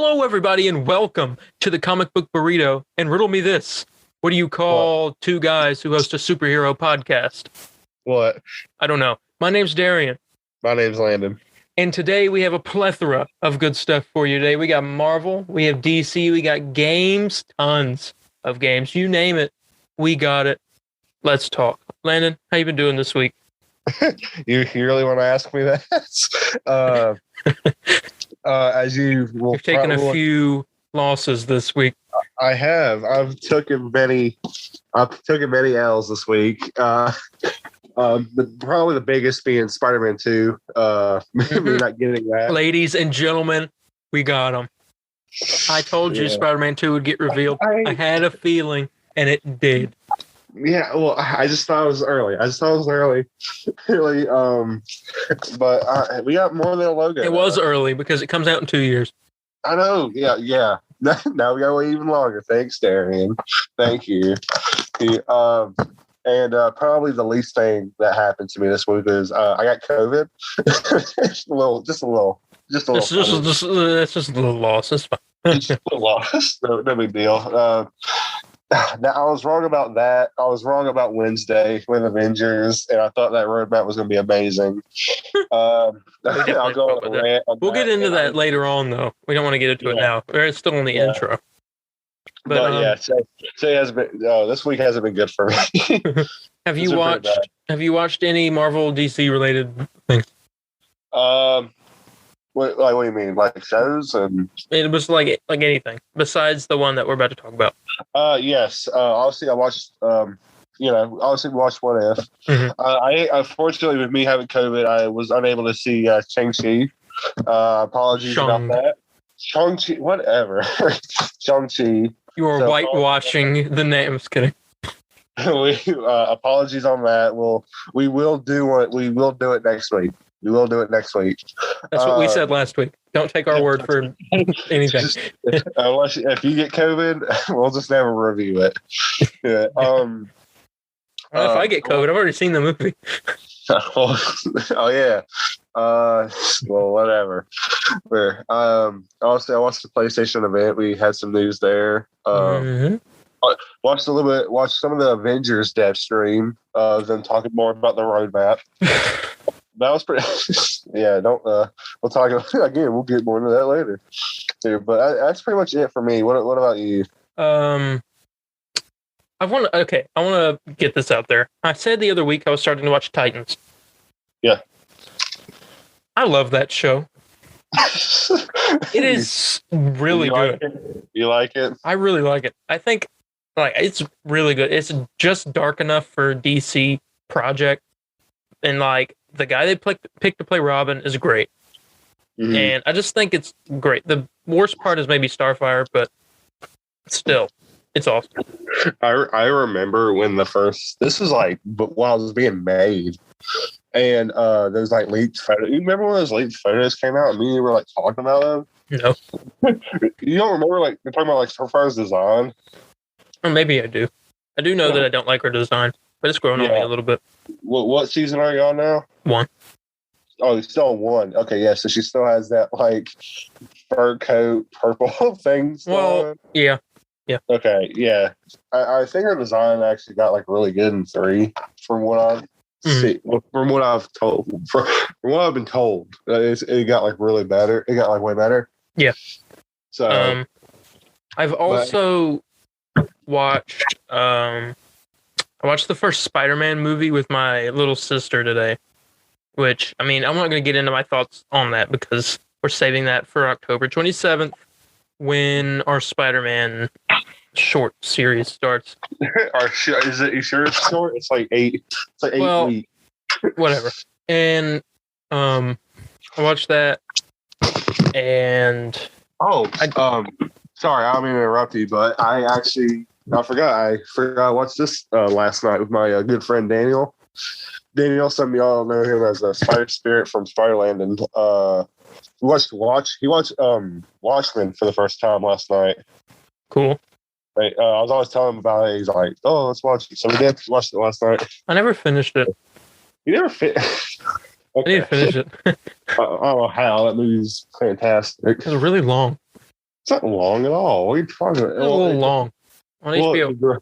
Hello, everybody, and welcome to the Comic Book Burrito. And riddle me this. What do you call two guys who host a superhero podcast? What? I don't know. My name's Darian. My name's Landon. And today we have a plethora of good stuff for you today. We got Marvel, we have DC, we got games, tons of games. You name it, we got it. Let's talk. Landon, how you been doing this week? You really want to ask me that? As you will, you've taken a few losses this week. I have. I've taken many L's this week. Probably the biggest being Spider-Man 2. Me not getting that. Ladies and gentlemen, we got them. I told you Spider-Man 2 would get revealed. I had a feeling, and it did. Yeah, well, I just thought it was early. Really, but we got more than a logo. It was early because it comes out in 2 years. I know. Yeah. Now we gotta wait even longer. Thanks, Darian. Thank you. And probably the least thing that happened to me this week is I got COVID. just a little. It's just a little loss. It's fine. Just a little loss. No big deal. Now, I was wrong about that. I was wrong about Wednesday with Avengers, and I thought that roadmap was going to be amazing. I'll go on a rant. We'll get into that later on, though. We don't want to get into it now. We're still in the intro. But today has been. This week hasn't been good for me. Have you watched any Marvel DC related things? What do you mean? Like shows and it was like anything besides the one that we're about to talk about. Yes. Obviously, I watched. Obviously, we watched What If. Mm-hmm. I unfortunately, with me having COVID, I was unable to see Shang-Chi. Apologies about that. Shang-Chi, whatever. Shang-Chi. You are whitewashing the name. I'm just kidding. Apologies on that. We will do it next week. We will do it next week. That's what we said last week. Don't take our word for anything. Unless if you get COVID, we'll just never review it. Yeah. If I get COVID, I've already seen the movie. Oh yeah. Well, whatever. Also, I watched the PlayStation event. We had some news there. Watched some of the Avengers dev stream. Them talking more about the roadmap. That was pretty. Yeah, we'll talk again. We'll get more into that later. But that's pretty much it for me. What about you? I want to get this out there. I said the other week I was starting to watch Titans. Yeah. I love that show. It is really good. You like it? I really like it. I think it's really good. It's just dark enough for DC project, and the guy they picked to play Robin is great. Mm-hmm. And I just think it's great. The worst part is maybe Starfire, but still, it's awesome. I remember when this was while it was being made, and there's leaked photos. You remember when those leaked photos came out and you were talking about them? No. You don't remember you're talking about Starfire's design? Or maybe I do. I do know that I don't like her design, but it's growing on me a little bit. What season are you on now? 1. Oh, you're still on 1. Okay, yeah. So she still has that fur coat, purple thing. Well, yeah. Okay, yeah. I think her design actually got really good in 3, from what I've seen. From what I've told, from what I've been told, it got really better. It got way better. Yeah. So I've also watched. I watched the first Spider-Man movie with my little sister today, which, I'm not going to get into my thoughts on that because we're saving that for October 27th when our Spider-Man short series starts. Is it? You sure it's short? It's 8. It's 8 weeks. Whatever. And I watched that, and sorry, I don't mean to interrupt you, but I forgot I watched this last night with my good friend Daniel. Daniel, some of y'all know him as Spider Spirit from Spiderland, and he watched Watchmen for the first time last night. Cool. Right, I was always telling him about it. He's like, "Oh, let's watch it." So we did watch it last night. I never finished it. You never finished? Okay. I need to finish it. I don't know how. That movie's fantastic. It was really long. not long at all. What are you talking about? It's a little long on HBO.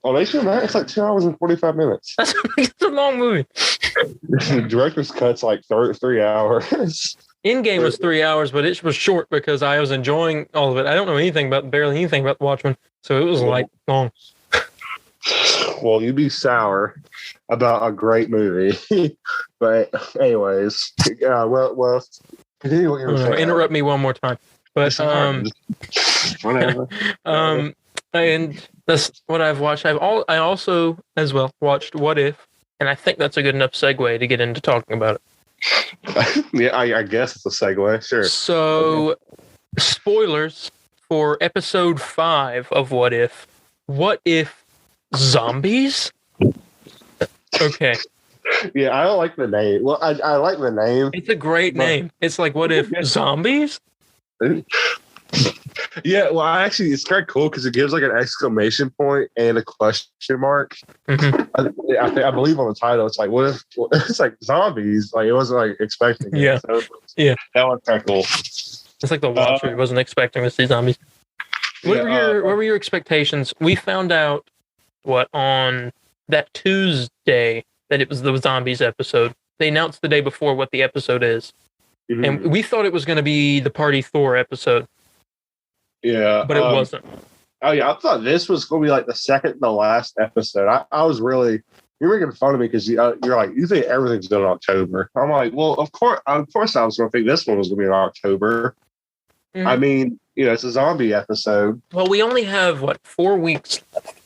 On HBO Max, it's like 2 hours and 45 minutes. It's a long movie. The director's cut's like 3 hours. In-game was 3 hours, but it was short because I was enjoying all of it. I don't know barely anything about Watchmen, so it was like long. Well, you'd be sour about a great movie. But anyways, well, continue what you were saying. Interrupt me one more time. But whatever. And that's what I've watched. I also as well watched What If, and I think that's a good enough segue to get into talking about it. Yeah, I guess it's a segue. Sure. So, spoilers for episode 5 of What If. What if zombies? Okay. Yeah, I don't like the name. Well, I like the name. It's a great name. It's like, what if zombies? Yeah, well, actually, it's kind of cool because it gives like an exclamation point and a question mark. Mm-hmm. I believe on the title, it's like, what if it's like zombies? Like, it wasn't like expecting it. Yeah. So, Yeah. That was kind of cool. It's like the Watcher wasn't expecting to see zombies. What were your expectations? We found out on that Tuesday that it was the zombies episode. They announced the day before what the episode is. Mm-hmm. And we thought it was going to be the Party Thor episode. Yeah. But it wasn't. Oh, yeah. I thought this was going to be like the second to last episode. I was really, you're making fun of me because you're like, you think everything's done in October. I'm like, well, of course I was going to think this one was going to be in October. Mm-hmm. I mean, it's a zombie episode. Well, we only have, 4 weeks left.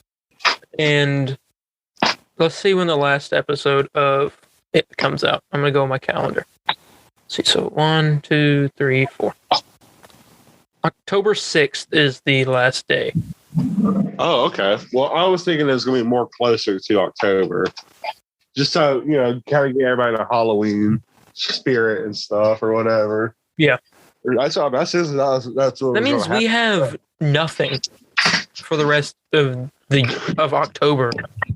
And let's see when the last episode of it comes out. I'm going to go on my calendar. Let's see, so 1, 2, 3, 4. October 6th is the last day. Oh, okay. Well, I was thinking it was going to be more closer to October. Just so, kind of get everybody in a Halloween spirit and stuff or whatever. Yeah. That's what that means we have nothing for the rest of October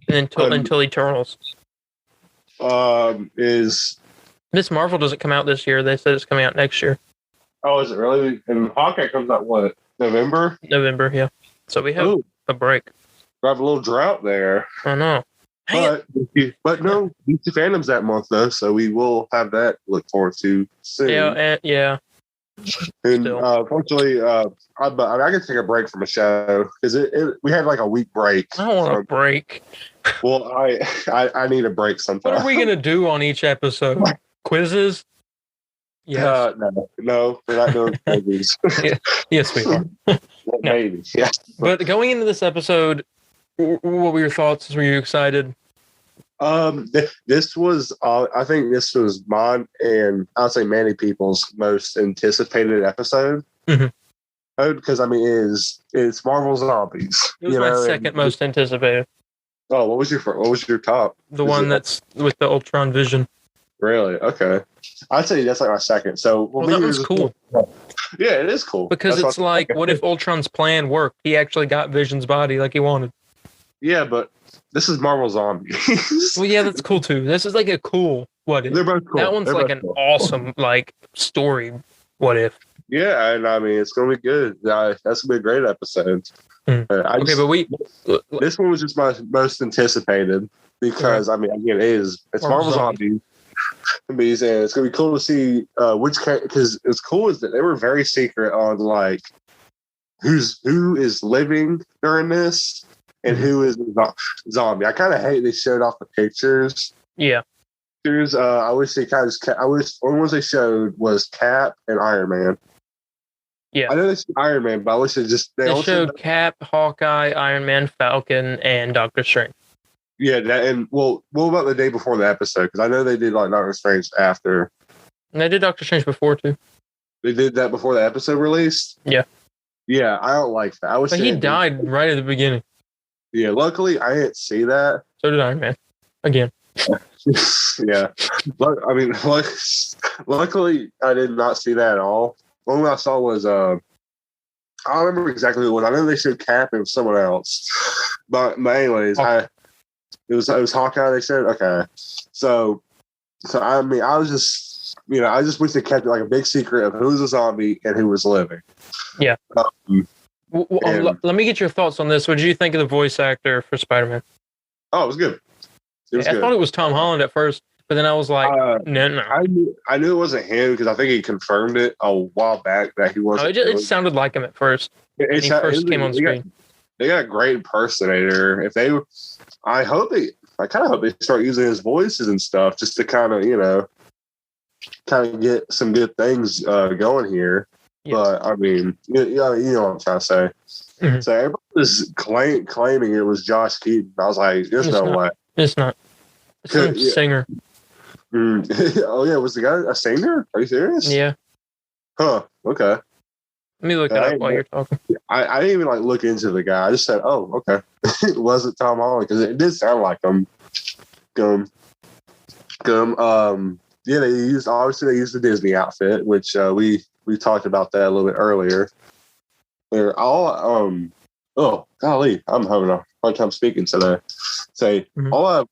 until Eternals. Miss Marvel doesn't come out this year. They said it's coming out next year. Oh, is it really? And Hawkeye comes out what? November? November, yeah. So we have a break. We have a little drought there. I know. But no, DC Fandom's that month though, so we will have that to look forward to soon. Yeah. And unfortunately, I can take a break from a show because we had like a week break. I don't want a break. Well, I need a break sometime. What are we gonna do on each episode? Quizzes? Yes. No, we're not doing quizzes. Yes, we are. Maybe. Yeah. But going into this episode, what were your thoughts? Were you excited? This was, I think this was mine and I'll say many people's most anticipated episode. Mm-hmm. Because it's Marvel Zombies. It was my second most anticipated. Oh, what was your top? The one that's with the Ultron Vision. Really? Okay. I'd say that's like my second. So that was cool. Yeah, it is cool. Because it's like, what if Ultron's plan worked? He actually got Vision's body like he wanted. Yeah, but this is Marvel Zombies. Well, yeah, that's cool too. This is like a cool what if. They're both cool. That one's like an awesome story what if. Yeah, and it's gonna be good. That's gonna be a great episode. This one was just my most anticipated because it's Marvel Zombies. And it's gonna be cool to see because it's cool is that they were very secret on who is living during this and who is a zombie. I kind of hate they showed off the pictures. Yeah. I wish they kind of only ones they showed was Cap and Iron Man. Yeah. I know they showed Iron Man, but I wish they showed Cap, Hawkeye, Iron Man, Falcon, and Doctor Strange. Yeah, what about the day before the episode? Because I know they did Doctor Strange after. And they did Doctor Strange before too. They did that before the episode released? Yeah. Yeah, I don't like that. But he died right at the beginning. Yeah, luckily I didn't see that. So did Iron Man. Again. Yeah. Luckily I did not see that at all. The only one I saw was I don't remember exactly who it was. I know they showed Cap and someone else. But anyways, it was Hawkeye, they said? Okay. So I was just I just wish they kept it like a big secret of who was a zombie and who was living. Yeah. Let me get your thoughts on this. What did you think of the voice actor for Spider-Man? Oh, it was good. I thought it was Tom Holland at first, but then I was like, no. I knew it wasn't him because I think he confirmed it a while back that he wasn't. It sounded like him at first. When he first came on screen. They got a great impersonator. I kind of hope they start using his voices and stuff just to kind of get some good things going here. Yes. But I mean, you know what I'm trying to say. Mm-hmm. So everybody was claiming it was Josh Keaton. I was like, there's no way. It's not. It's some singer. Oh yeah, was the guy a singer? Are you serious? Yeah. Huh. Okay. Let me look it up while you're talking. I didn't even look into the guy. I just said, oh, okay. It wasn't Tom Holland because it did sound like him. Yeah, they used the Disney outfit, which we talked about that a little bit earlier. They're all oh golly, I'm having a hard time speaking today. All I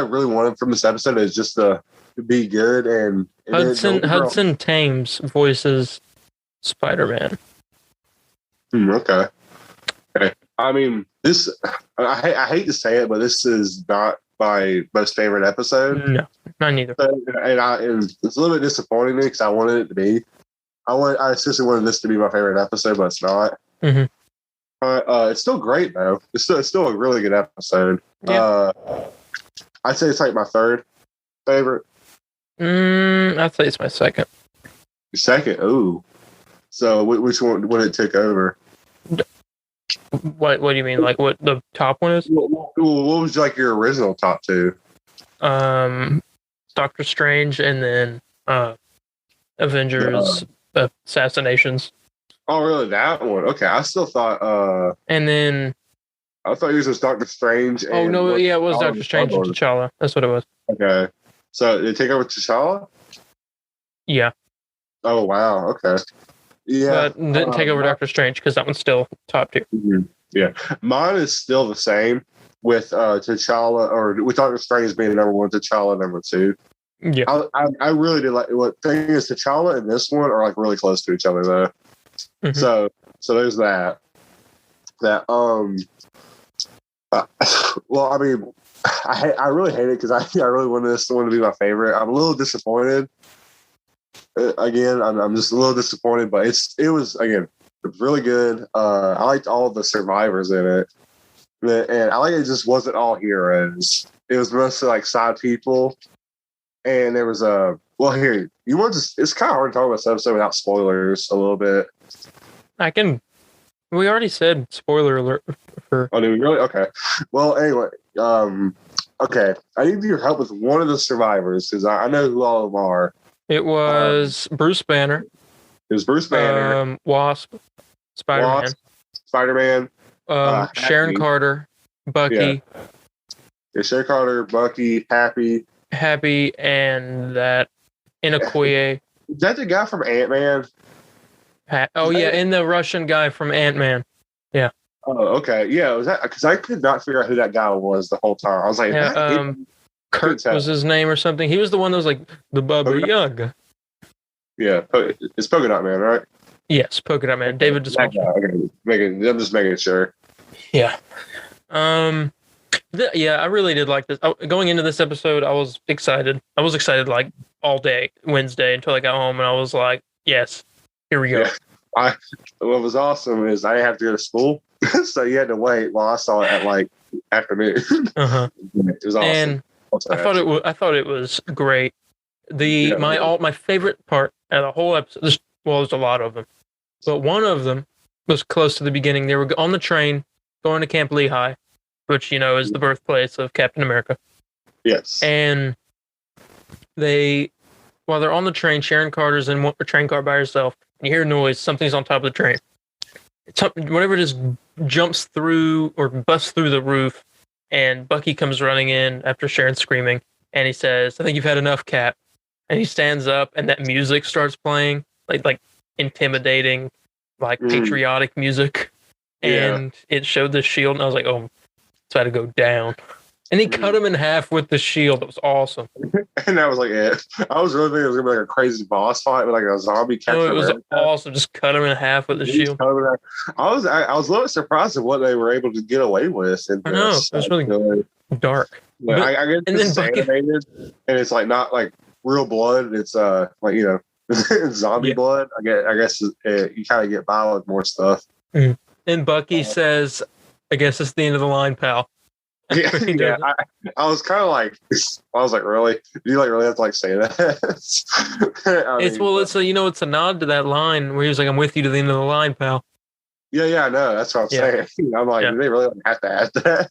really wanted from this episode is just to be good and Hudson Thames voices Spider-Man. Okay. I mean, this I hate to say it, but this is not my most favorite episode. No, not neither. And it's a little bit disappointing because I wanted it to be. I seriously wanted this to be my favorite episode, but it's not. Mm-hmm. It's still great though. It's still a really good episode. Yeah. I'd say it's like my third favorite. I'd say it's my second. Second? Ooh. So which one when it took over? What do you mean? Like what the top one is? What was like your original top two? Doctor Strange and then Avengers Assassinations. Oh, really? That one? Okay, I still thought. And then I thought it was just Doctor Strange. Oh no, yeah, it was Doctor Strange and T'Challa. That's what it was. Okay, so did it take over T'Challa? Yeah. Oh wow. Okay. Yeah. But didn't take over Doctor Strange because that one's still top tier. Mm-hmm. Yeah, mine is still the same with T'Challa or with Doctor Strange being number one, T'Challa number two. Yeah, I really did like. What thing is T'Challa and this one are like really close to each other though. Mm-hmm. So there's that. Well, I mean, I really hate it because I really wanted this one to be my favorite. I'm a little disappointed. Again, I'm just a little disappointed, but it was really good. I liked all the survivors in it, and I like it just wasn't all heroes. It was mostly like side people, and there was here you want to. It's kind of hard to talk about this episode without spoilers a little bit. We already said spoiler alert for. Oh, did we really? Okay. Well, anyway, okay. I need your help with one of the survivors because I know who all of them are. It was Bruce Banner. It was Bruce Banner. Wasp. Spider-Man. Sharon Carter. Bucky. Yeah, Sharon Carter, Bucky, Happy, and that Inokoye. Is that the guy from Ant-Man? And the Russian guy from Ant-Man. Yeah. Oh, okay. Yeah, was that because I could not figure out who that guy was the whole time. I was like, Kurt was his name or something. He was the one that was like the Baba Yaga. Yeah, it's Polka Dot Man, right? Yes, Polka Dot Man. David Desmalch. I'm just making sure. Yeah. I really did like this. Going into this episode, I was excited. Like all day Wednesday until I got home, and I was like, yes, here we go. Yeah. What was awesome is I didn't have to go to school, so you had to wait while I saw it at like afternoon. Uh-huh. It was awesome. And I thought it was great. My favorite part of the whole episode. There's a lot of them, but one of them was close to the beginning. They were on the train going to Camp Lehigh, which is the birthplace of Captain America. Yes. And while they're on the train, Sharon Carter's in a train car by herself. And you hear noise. Something's on top of the train. Whatever it is jumps through or busts through the roof. And Bucky comes running in after Sharon screaming, and he says, "I think you've had enough, Cap." And he stands up, and that music starts playing, like intimidating, like patriotic music. And it showed the shield, and I was like, "Oh, it's about to go down." And he cut him in half with the shield. That was awesome. And that was like it. I was really thinking it was gonna be like a crazy boss fight with like a zombie Captain No, it was America. awesome. Just cut him in half with the shield. I was a little surprised at what they were able to get away with. I know. It was really dark. But I guess and it's then Bucky, animated, and it's like not like real blood. It's like zombie blood. I guess you kind of get by with more stuff. And Bucky says, "I guess it's the end of the line, pal." Yeah. I was kind of like, I was like, really? Do you like really have to like say that? It's a nod to that line where he was like, "I'm with you to the end of the line, pal." Yeah, I know. That's what I'm saying. I'm like, do they really have to add that?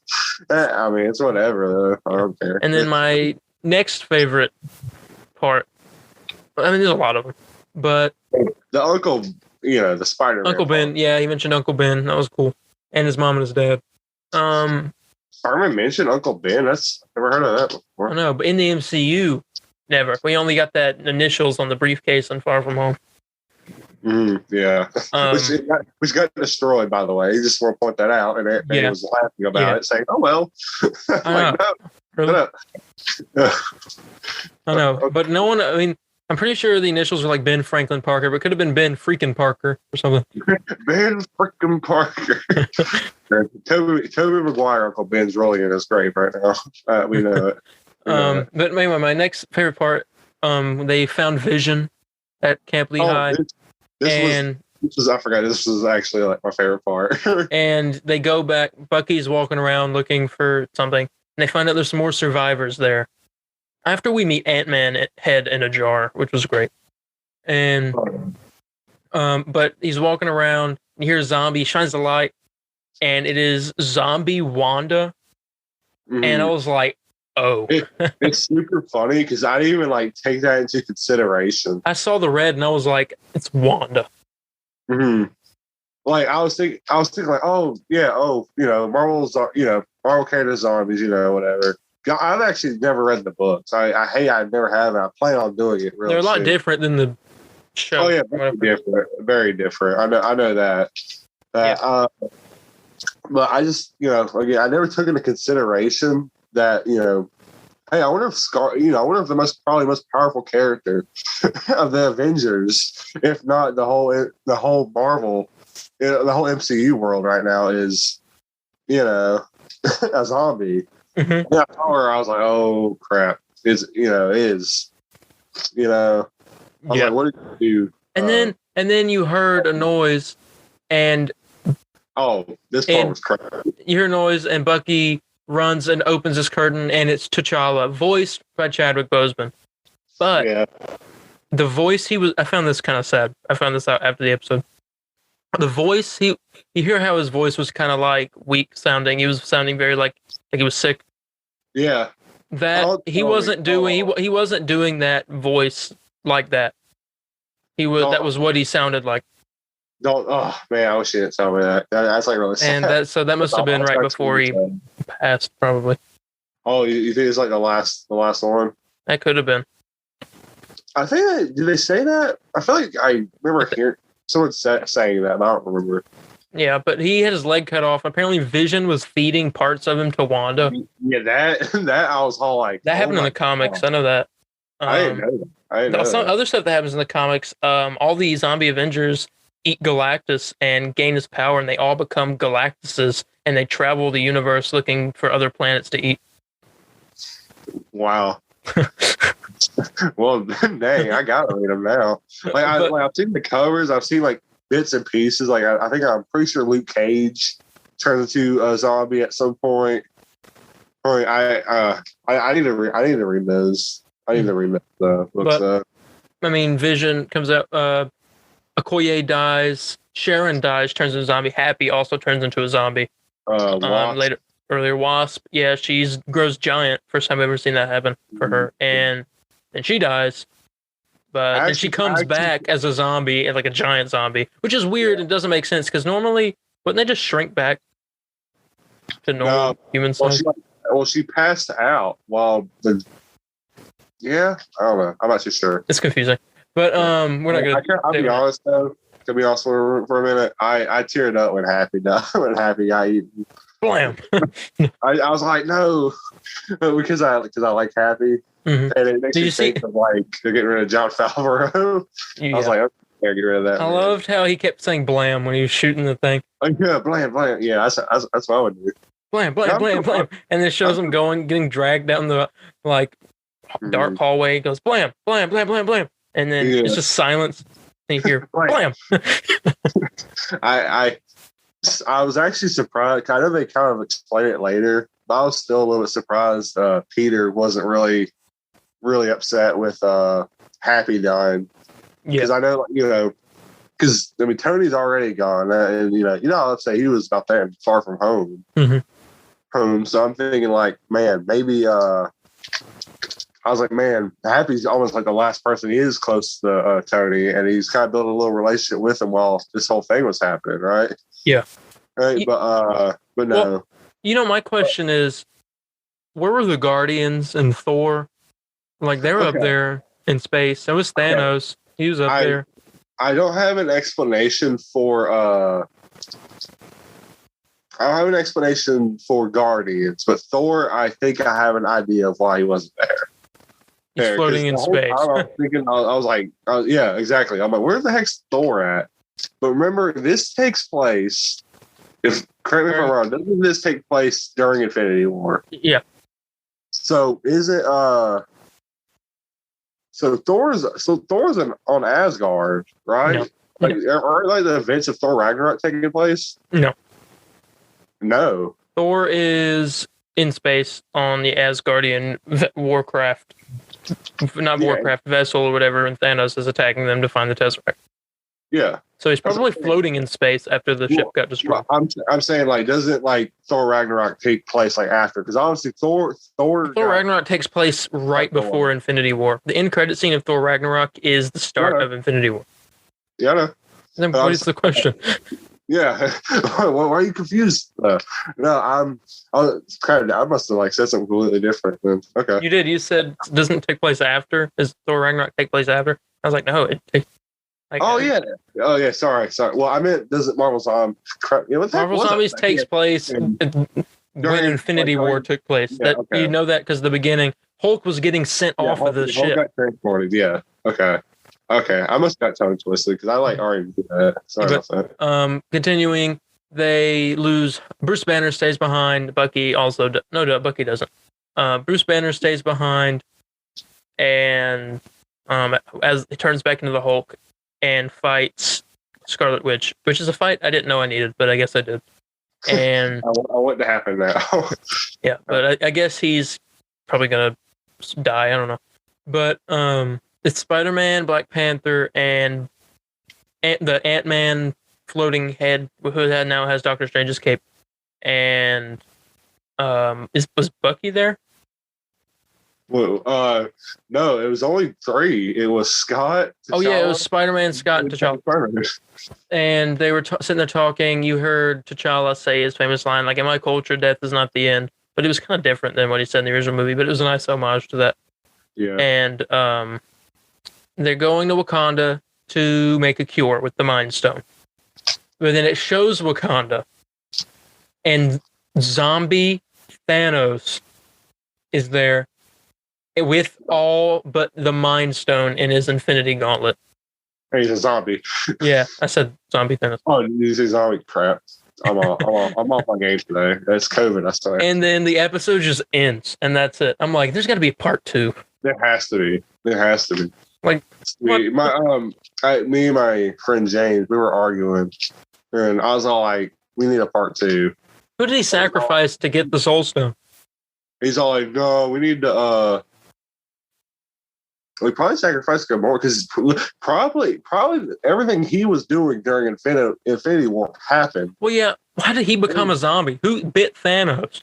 I mean, it's whatever, though. I don't care. And then my next favorite part, I mean, there's a lot of them, but the uncle, the Spider-Man. Uncle Ben, part. Yeah, he mentioned Uncle Ben. That was cool. And his mom and his dad. Spider-Man mentioned Uncle Ben. That's never heard of that before. I know, but in the MCU, never. We only got that initials on the briefcase on Far From Home. Yeah. Which got destroyed, by the way. You just want to point that out. And he was laughing about it, saying, oh, well. I know. But no one, I mean, I'm pretty sure the initials were like Ben Franklin Parker, but it could have been Ben freaking Parker or something. Ben freaking Parker. Toby Maguire, Uncle Ben's rolling in his grave right now. We know it. But anyway, my next favorite part, they found Vision at Camp Lehigh. This was actually like my favorite part. And they go back. Bucky's walking around looking for something, and they find out there's some more survivors there. After we meet Ant-Man head in a jar, which was great. And but he's walking around, and here's zombie, he shines the light, and it is zombie Wanda. And I was like, oh. It's super funny because I didn't even like take that into consideration. I saw the red and I was like, it's Wanda. Like I was thinking like, oh yeah, Marvel's Marvel characters zombies, whatever. I've actually never read the books. I never have. I plan on doing it. Really, they're a lot different than the show. Oh yeah, very different. I know that. But I just again, I never took into consideration that hey, I wonder if the most powerful character of the Avengers, if not the whole Marvel, the whole MCU world right now is a zombie. Yeah, I was like, oh crap! I was like, what did you do? And then you heard a noise, and this part was crap. You hear a noise, and Bucky runs and opens this curtain, and it's T'Challa, voiced by Chadwick Boseman. But the voice I found this kind of sad. I found this out after the episode. The voice, you hear how his voice was kind of like weak sounding. He was sounding very like he was sick. Yeah. That he wasn't doing that voice like that. That was what he sounded like. Oh man, I wish you didn't tell me that. That's like really sad. And that must have been right before he passed, probably. Oh, you think it's like the last one? That could have been. I think did they say that? I feel like I remember hearing someone saying that, but I don't remember. Yeah, but he had his leg cut off. Apparently, Vision was feeding parts of him to Wanda. Yeah, that I was all like, that happened in the comics. God. I know that. I didn't know that. Some other stuff that happens in the comics. All the zombie Avengers eat Galactus and gain his power, and they all become Galactuses, and they travel the universe looking for other planets to eat. Wow. Well, dang, I gotta read them now. I've seen the covers. I've seen like bits and pieces. Like I think I'm pretty sure Luke Cage turns into a zombie at some point. I need to read those. I need to read the books. But, I mean, Vision comes out. Okoye dies. Sharon dies. Turns into a zombie. Happy also turns into a zombie. Earlier, Wasp. Yeah, she grows giant. First time I've ever seen that happen for her. And then she dies. But then she comes back as a zombie, like a giant zombie, which is weird and doesn't make sense because normally, wouldn't they just shrink back to normal human size? She passed out while I don't know. I'm not too sure. It's confusing. But we're not gonna. I'll be honest though. To be honest for a minute, I teared up when Happy died. When Happy got eaten. Blam. I was like, no, because I like Happy, and it makes me think of like they're getting rid of John Favreau. I was like, okay, get rid of that. I loved how he kept saying "blam" when he was shooting the thing. Like, yeah, blam. Yeah, that's what I would do. Blam, and it shows him getting dragged down the dark hallway. He goes blam, and then it's just silence. And you hear blam. I was actually surprised. I know they kind of explain it later, but I was still a little bit surprised. Peter wasn't really upset with Happy dying. Because I know, because I mean Tony's already gone, and let's say he was about there, far from home. Mm-hmm. So I'm thinking like, man, maybe I was like, man, Happy's almost like the last person he is close to Tony, and he's kind of built a little relationship with him while this whole thing was happening, right? Yeah. Right, but no. Well, my question is, where were the Guardians and Thor? Like they were up there in space. It was Thanos. He was up there. I don't have an explanation for Guardians, but Thor, I think I have an idea of why he wasn't there. He's floating in space. I was like, yeah, exactly. I'm like, where the heck's Thor at? But remember, this takes place. Correct me if I'm wrong. Doesn't this take place during Infinity War? Yeah. So is it? So Thor's on Asgard, right? No. Are the events of Thor Ragnarok taking place? No. Thor is in space on the Asgardian Warcraft, Warcraft vessel or whatever, and Thanos is attacking them to find the Tesseract. Yeah. So he's probably floating in space after the ship got destroyed. I'm saying, like, doesn't like Thor Ragnarok take place like after? Because obviously Thor Ragnarok takes place right before Infinity War. The end credit scene of Thor Ragnarok is the start of Infinity War. Yeah, I know. Then what is the question? Yeah. Why are you confused? No, I must have like said something completely different then. Okay. You did. You said doesn't take place after. Does Thor Ragnarok take place after? I was like, no, it takes. Yeah. Sorry. Well, I meant doesn't Marvel Zombies? Marvel Zombies takes place when Infinity War took place. You know that because the beginning, Hulk was getting sent off of the ship. Got transported. Yeah. Okay. I must have got tongue twisted because I already did that. Sorry about that. Continuing, they lose. Bruce Banner stays behind. Bucky also. Bucky doesn't. Bruce Banner stays behind, and as he turns back into the Hulk. And fights Scarlet Witch, which is a fight I didn't know I needed, but I guess I did. And I want to happen now. Yeah, but I guess he's probably gonna die. I don't know, but it's Spider-Man, Black Panther, and the Ant-Man floating head who now has Doctor Strange's cape. And was Bucky there? Well, no, it was only 3. It was Scott. T'Challa, it was Spider-Man, Scott, and T'Challa. And they were sitting there talking. You heard T'Challa say his famous line, like, "In my culture, death is not the end." But it was kind of different than what he said in the original movie. But it was a nice homage to that. Yeah. And they're going to Wakanda to make a cure with the Mind Stone. But then it shows Wakanda, and zombie Thanos is there. With all but the Mind Stone in his Infinity Gauntlet. He's a zombie. Yeah, I said zombie Thanos. Oh, you say zombie crap. I'm off my game today. It's COVID, I swear. And then the episode just ends, and that's it. I'm like, there's got to be a part 2. There has to be. Like, me and my friend James, we were arguing, and I was all like, we need a part 2. Who did he sacrifice to get the Soul Stone? He's all like, no, we need to, we probably sacrificed Gamora because probably everything he was doing during Infinity War happened. Well, yeah. Why did he become a zombie? Who bit Thanos?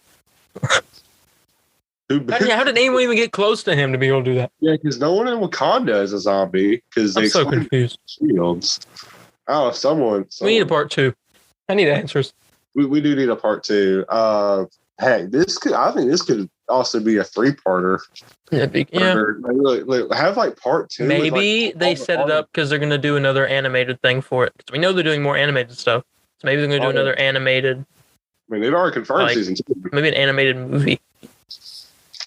How did anyone even get close to him to be able to do that? Yeah, because no one in Wakanda is a zombie. Because I'm so confused. Shields. Oh, someone. We need a part 2. I need answers. We do need a part 2. Hey, I think this could also be a 3-parter. Yeah. Have like part 2. Maybe they set it up because they're going to do another animated thing for it. Because we know they're doing more animated stuff. So maybe they're going to do another animated mean, they'd already confirmed Like, season 2. Maybe an animated movie.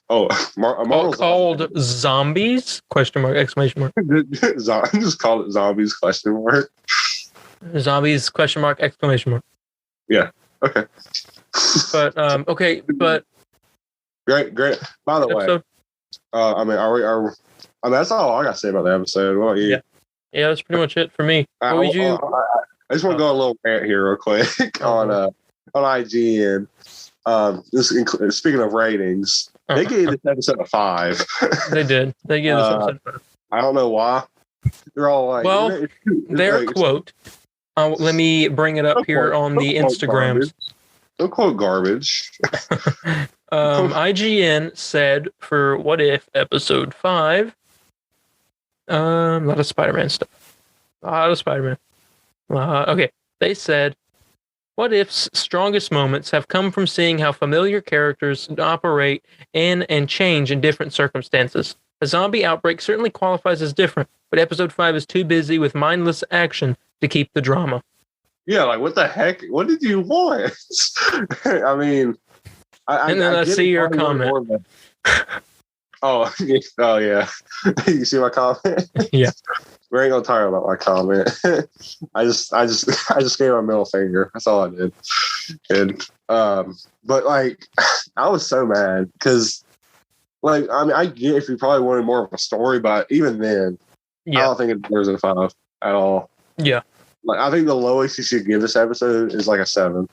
Oh, Marvel's called Zombies? Question mark, exclamation mark. Just call it Zombies, question mark. Zombies, question mark, exclamation mark. Yeah, okay. But, okay, but... Great. By the way, I mean, that's all I got to say about the episode. What about you? Yeah, that's pretty much it for me. What would you... I just want to go a little rant here real quick on IGN. Speaking of ratings, they gave this episode a 5. They did. They gave this episode a 5. I don't know why. They're all like, well, their quote. Let me bring it up here on the Instagrams. Don't quote garbage. IGN said for What If episode 5. A lot of Spider-Man stuff. Okay, they said, What If's strongest moments have come from seeing how familiar characters operate in and change in different circumstances. A zombie outbreak certainly qualifies as different, but episode 5 is too busy with mindless action to keep the drama. Yeah, like what the heck? What did you want? I mean, I see your comment. Oh yeah. You see my comment? Yeah. We ain't gonna talk about my comment. I just gave my middle finger. That's all I did. And but like, I was so mad because, like, I mean, I get if you probably wanted more of a story, but even then, I don't think it deserves a 5 at all. Yeah. Like, I think the lowest you should give this episode is like a 7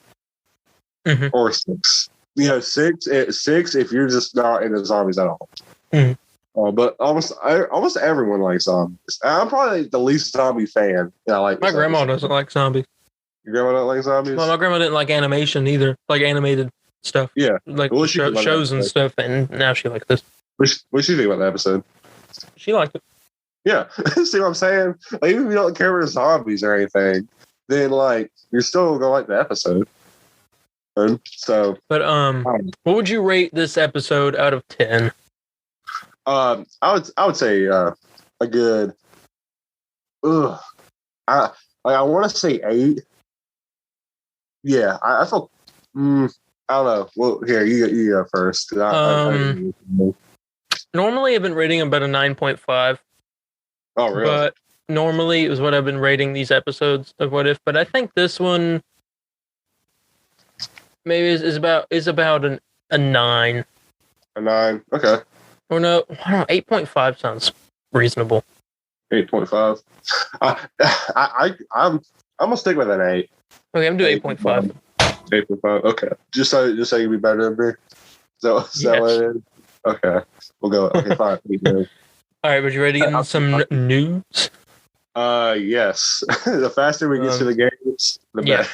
or 6. You know, 6 if you're just not into zombies at all. But almost everyone likes zombies. I'm probably the least zombie fan. Like my grandma doesn't like zombies. Your grandma don't like zombies? Well, my grandma didn't like animation either, like animated stuff. Yeah, like shows and stuff. And now she likes this. What she think about the episode? She liked it. Yeah, see what I'm saying? Like, even if you don't care about zombies or anything, then like you're still gonna like the episode. And so, but what would you rate this episode out of 10? I would say a good. I want to say 8. Yeah, I feel. I don't know. Well, here you go first. Normally, I've been rating about a 9.5. Oh, really? But normally, it was what I've been rating these episodes of What If. But I think this one maybe is about a 9. A 9. Okay. Or no, I don't know, 8.5 sounds reasonable. 8.5. I'm gonna stick with an 8. Okay, I'm doing 8.5. 8.5. Okay. Just so you be better than me. So what it is? Okay. We'll go. Okay, fine. All right, but you ready to get into some news? Yes. The faster we get to the games, the better.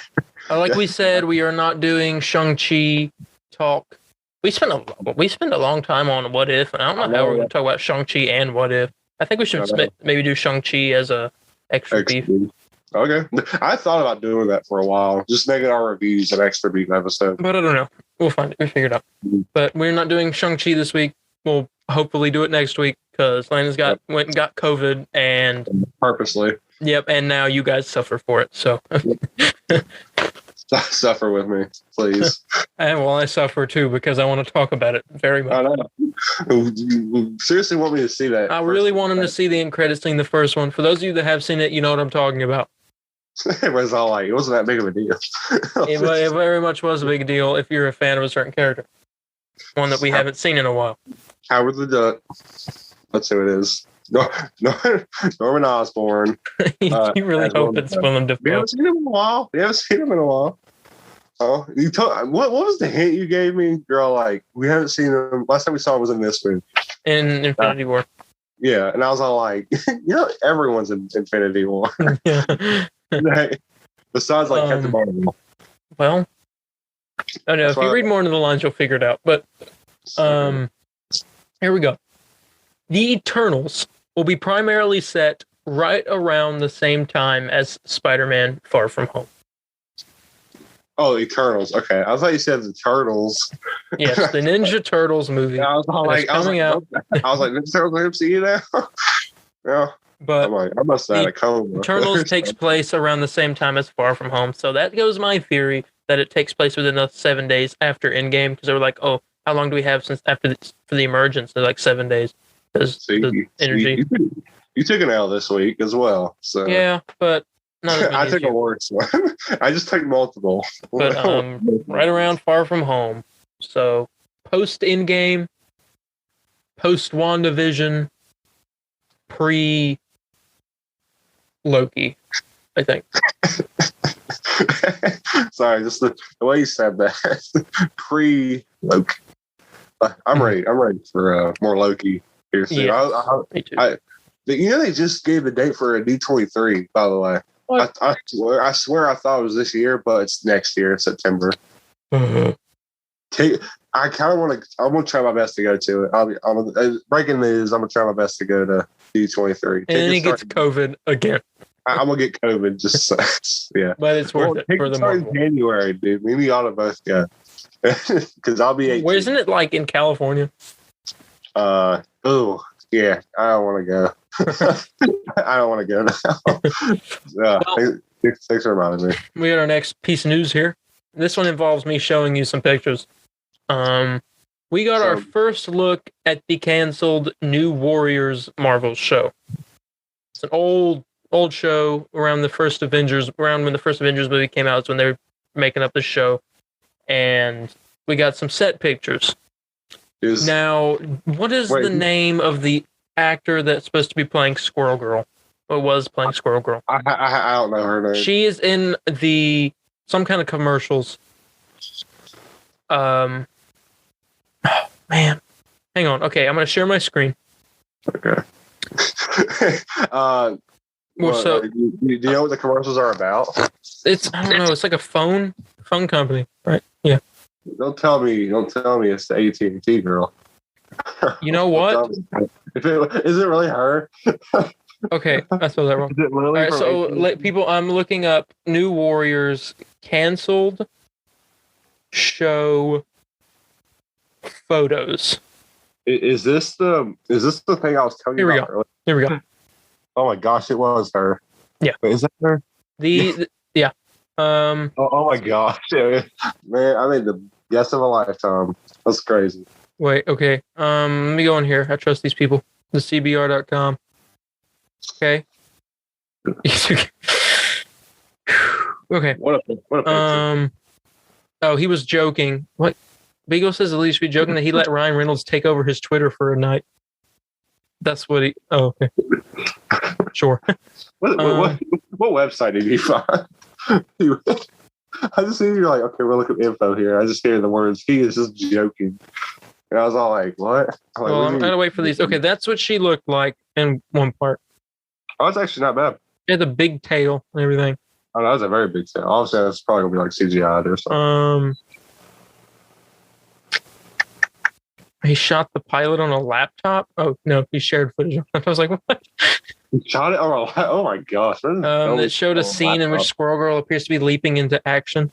Like we said, we are not doing Shang-Chi talk. We spent a long time on What If, and I don't know how we're going to talk about Shang-Chi and What If. I think we should maybe do Shang-Chi as a extra beef. Okay. I thought about doing that for a while, just making our reviews an extra beef episode. But I don't know. We'll find it. We'll figure it out. But we're not doing Shang-Chi this week. We'll hopefully do it next week because Landon's went and got COVID and purposely. Yep, and now you guys suffer for it. So suffer with me, please. And well, I suffer too because I want to talk about it very much. I know. You seriously want me to see that? I really want him to see the end credits scene, the first one. For those of you that have seen it, you know what I'm talking about. It was all like, it wasn't that big of a deal. It very much was a big deal if you're a fan of a certain character. One that we haven't seen in a while. Howard the Duck. Let's see what it is. Norman Osborn. You really hope it's Willem Dafoe. We haven't seen him in a while. Oh, what was the hint you gave me? You're all like, we haven't seen him. Last time we saw him was in this movie. In Infinity War. Yeah, and I was all like, everyone's in Infinity War. Besides, like, Captain Marvel. Well, I don't know. If you read more into the lines, you'll figure it out. But here we go. The Eternals will be primarily set right around the same time as Spider-Man Far From Home. Oh, Eternals. Okay. I thought you said the Turtles. Yes, the Ninja Turtles movie. I was like, coming out. I was like, Ninja Turtles MCU now? Yeah. But I must have had a coma. Eternals takes place around the same time as Far From Home. So that goes my theory that it takes place within the 7 days after Endgame, because they were like, oh, how long do we have since for the emergence? They're like 7 days. Because the energy. You took an L this week as well. So yeah, but not as many I took a worse one. I just took multiple. But right around Far From Home. So post Endgame, post WandaVision, pre Loki, I think. Sorry, just the way you said that. Pre Loki. I'm ready. I'm ready for more Loki here soon. Yeah, me too. They just gave the date for a D23, by the way. I swear I thought it was this year, but it's next year, September. I kind of want to. I'm gonna try my best to go to it. Breaking news. I'm gonna try my best to go to D23. And then he gets COVID again. I'm gonna get COVID. Just yeah, but it's worth it for the Marvel. January, dude. We ought to both go because I'll be 18. Where isn't it like in California? Oh yeah, I don't want to go. I don't want to go now. Thanks for reminding me. We got our next piece of news here. This one involves me showing you some pictures. We got our first look at the canceled New Warriors Marvel show. It's an old show around the first Avengers. Around when the first Avengers movie came out, is when they were making up the show, and we got some set pictures. Now, what is the name of the actor that's supposed to be playing Squirrel Girl? Or was playing Squirrel Girl? I don't know her name. She is in some kind of commercials. Oh, man. Hang on. Okay, I'm going to share my screen. Okay. Do you know what the commercials are about? I don't know. It's like a phone company, right? Yeah. Don't tell me it's the AT&T girl. You know what? Is it really her? Okay, I spelled that wrong. Is it really right, so people, I'm looking up New Warriors canceled show photos. Is this the thing I was telling you about earlier? Here we go. Oh my gosh, it was her. Yeah. Wait, is that her? Yeah. Oh my gosh, man! I made the guess of a lifetime. That's crazy. Wait, okay. Let me go in here. I trust these people. The CBR.com. Okay. Okay. What a picture. Oh, he was joking. What? Beagle says at least be joking that he let Ryan Reynolds take over his Twitter for a night. That's what he. Oh, okay. Sure. What website did you find? I just see you're like, okay, we're looking at info here. I just hear the words, he is just joking. And I was all like, what? I'm trying to wait for these. Okay, that's what she looked like in one part. Oh, it's actually not bad. She had the big tail and everything. Oh, that was a very big tail. Obviously, that's probably going to be like CGI or something. He shot the pilot on a laptop. Oh, no, he shared footage. I was like, what? He shot it on a oh my gosh. It showed a scene in which Squirrel Girl appears to be leaping into action.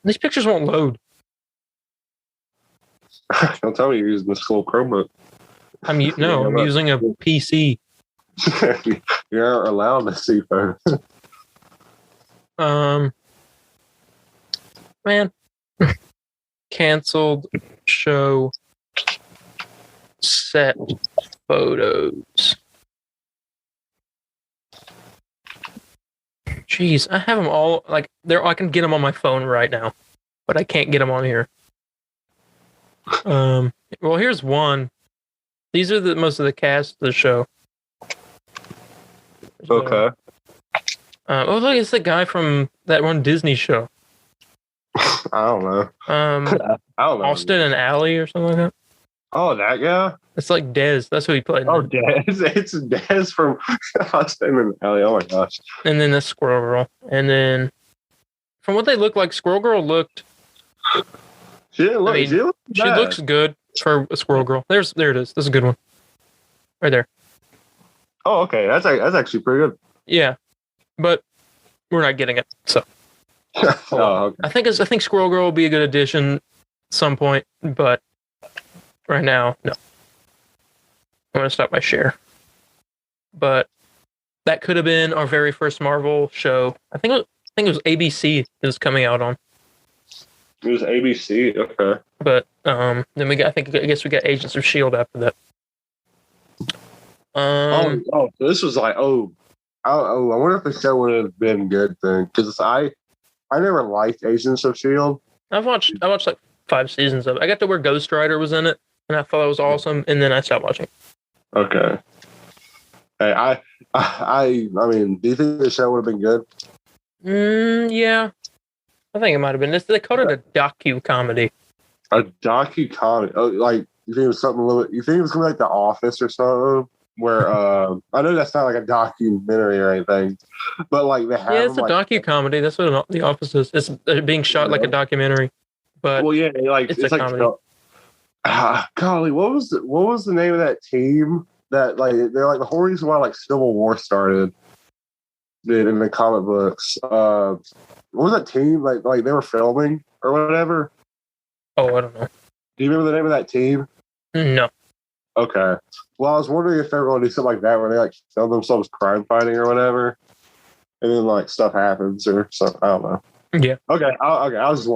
These pictures won't load. Don't tell me you're using this full Chromebook. I'm using a PC. You're allowed to see photos. Man. Canceled show set photos. Jeez, I have them all like there. I can get them on my phone right now, but I can't get them on here. Well, here's one. These are most of the cast of the show. Okay. Look, it's the guy from that one Disney show. I don't know. I don't know. Austin and Alley or something like that. Oh, that guy? It's like Dez. That's who he played. Oh, Dez. It's Dez from Austin and Alley. Oh my gosh. And then the Squirrel Girl. And then from what they look like, Squirrel Girl looked. She looks good for a Squirrel Girl. There it is. This is a good one. Right there. Oh, okay. That's actually pretty good. Yeah. But we're not getting it. So okay. I think Squirrel Girl will be a good addition at some point, but right now, no. I'm going to stop my share. But that could have been our very first Marvel show. I think think it was ABC it was coming out on. It was ABC. Okay. But then I guess we got Agents of Shield after that. So this was like I wonder if the show would have been good then, because I never liked Agents of Shield. I watched like 5 seasons of it. I got to where Ghost Rider was in it, and I thought it was awesome, and then I stopped watching. Okay. Hey, I mean, do you think the show would have been good? Yeah, I think it might have been. They called it a docu-comedy. A docu-comedy? Oh, like, you think it was something a little bit, you think it was going to be like The Office or something? Where, I know that's not like a documentary or anything, but like they have. Yeah, it's a docu-comedy. That's what The Office is. It's being shot like a documentary. But well, yeah, like it's like comedy. Golly, what was the name of that team that like they're like the whole reason why like Civil War started in the comic books? What was that team like they were filming or whatever? Oh, I don't know. Do you remember the name of that team? No. Okay. Well, I was wondering if they were going to do something like that where they like film themselves crime fighting or whatever, and then like stuff happens or something. I don't know. Yeah. Okay. I was just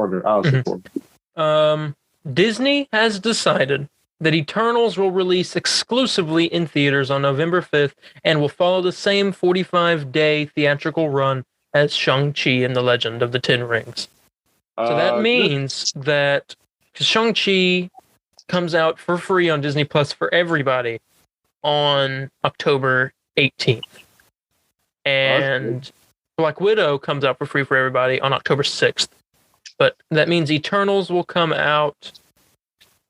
wondering. Disney has decided that Eternals will release exclusively in theaters on November 5th and will follow the same 45-day theatrical run as Shang-Chi and the Legend of the Ten Rings. So that means that Shang-Chi comes out for free on Disney Plus for everybody on October 18th. And Black Widow comes out for free for everybody on October 6th. But that means Eternals will come out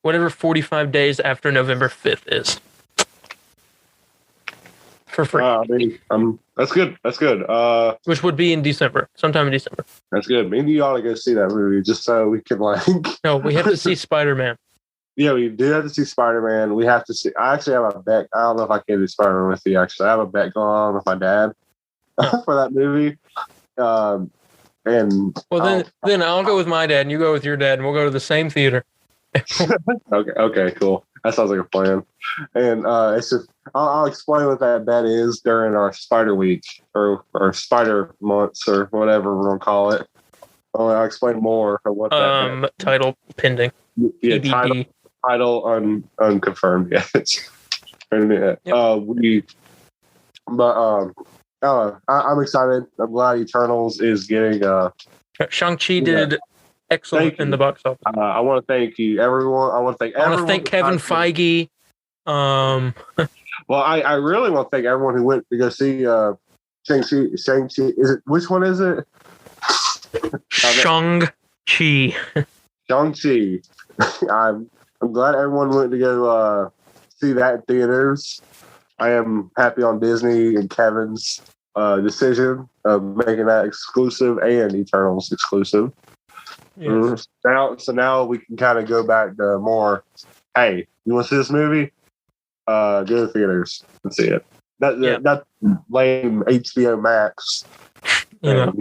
whatever 45 days after November 5th is. For free. That's good. That's good. Which would be in December, sometime in December. That's good. Maybe you ought to go see that movie just so we can like. No, we have to see Spider-Man. Yeah, we do have to see Spider-Man. We have to see. I actually have a bet. I don't know if I can do Spider-Man with you. Actually, I have a bet going on with my dad for that movie. And then I'll go with my dad, and you go with your dad, and we'll go to the same theater. Okay, cool. That sounds like a plan. And it's just I'll explain what that bet is during our Spider Week or Spider Months or whatever we're gonna call it. I'll explain more of what that title pending. Yeah, title unconfirmed yet. I'm excited. I'm glad Eternals is getting. Shang-Chi did excellent in the box office. I want to thank you, everyone. I want to thank Kevin Feige. Well, I really want to thank everyone who went to go see Shang-Chi. Is it which one is it? Shang-Chi. Shang-Chi. I'm glad everyone went to go see that in theaters. I am happy on Disney and Kevin's decision of making that exclusive and Eternals exclusive. Yes. Now we can kind of go back to more. Hey, you want to see this movie? Go to theaters and see it. That lame HBO Max. Yeah.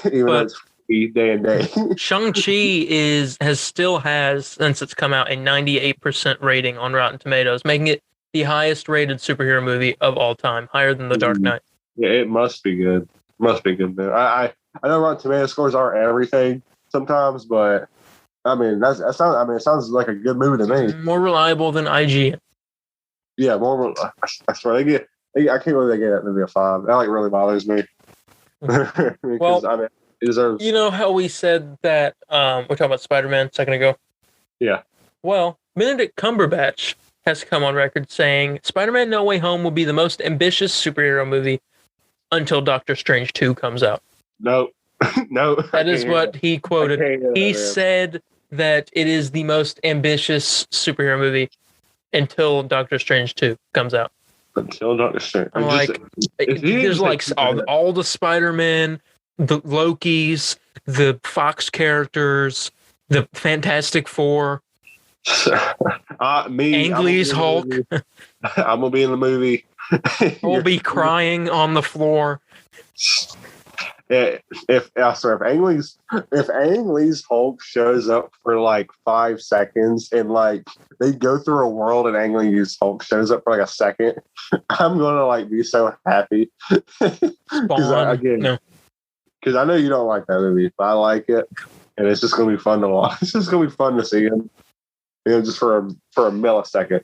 Even though it's free day and day. Shang-Chi has since it's come out a 98% rating on Rotten Tomatoes, making it the highest rated superhero movie of all time, higher than The Dark Knight. Yeah, it must be good. Man. I know Rotten Tomato scores aren't everything sometimes, but I mean it sounds like a good movie to me. More reliable than IGN. Yeah, more. I swear I can't believe they gave that movie a 5. That like really bothers me. Well, it deserves. You know how we said that we're talking about Spider-Man a second ago? Yeah. Well, Benedict Cumberbatch has come on record saying Spider-Man No Way Home will be the most ambitious superhero movie until Doctor Strange 2 comes out. No. That is what he quoted. He said that it is the most ambitious superhero movie until Doctor Strange 2 comes out. Until Doctor Strange. I'm like, there's like all the Spider-Man, the Lokis, the Fox characters, the Fantastic Four. Ang Lee's Hulk. I'm gonna be in the movie. We'll be crying on the floor. If Ang Lee's Hulk shows up for like 5 seconds and like they go through a world and Ang Lee's Hulk shows up for like a second, I'm gonna like be so happy. Spawn. because I know you don't like that movie, but I like it, and it's just gonna be fun to watch. It's just gonna be fun to see him, just for a millisecond.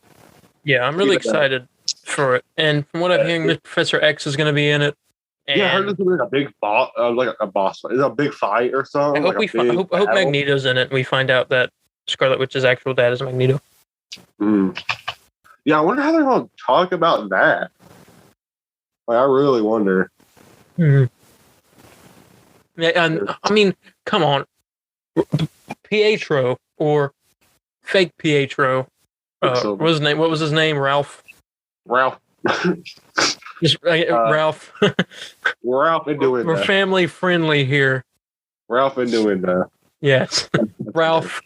Yeah, I'm really excited for it. And from what I'm hearing, Professor X is going to be in it. And yeah, I heard it's gonna be like a big boss, like a boss fight. Is it a big fight or something? I hope Magneto's in it, and we find out that Scarlet Witch's actual dad is Magneto. Yeah, I wonder how they're going to talk about that. Like, I really wonder. Yeah, and I mean, come on, Pietro or fake Pietro. What was his name? What was his name? Ralph. Just Ralph. Ralph Innuendo. We're family friendly here. Ralph Innuendo. Yes, Ralph.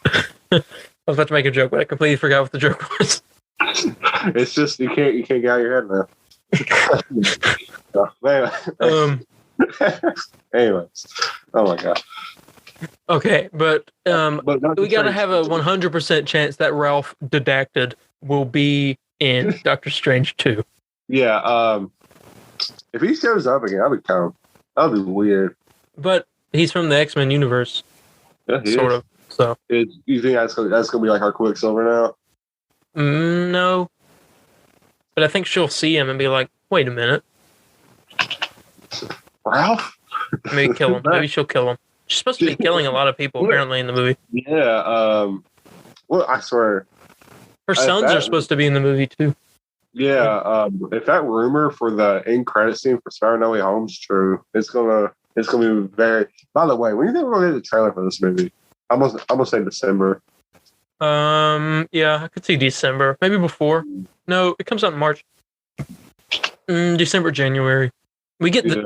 I was about to make a joke, but I completely forgot what the joke was. It's just you can't get out of your head now. Anyways, oh my god. Okay, but we gotta have a 100% chance that Ralph Didacted will be in Doctor Strange 2. Yeah, if he shows up again, that'd be weird. But he's from the X-Men universe. Yeah, sort of. So you think that's gonna be like our Quicksilver now? No. But I think she'll see him and be like, wait a minute. Ralph? Maybe kill him. Maybe she'll kill him. She's supposed to be killing a lot of people, apparently, in the movie. Yeah. Well, I swear. Her sons are supposed to be in the movie, too. Yeah. If that rumor for the end credit scene for Spider-Man No Way Home is true, it's gonna be very... By the way, when do you think we're going to get the trailer for this movie? I'm gonna say December. Yeah, I could see December. Maybe before. No, it comes out in March. December, January. We get the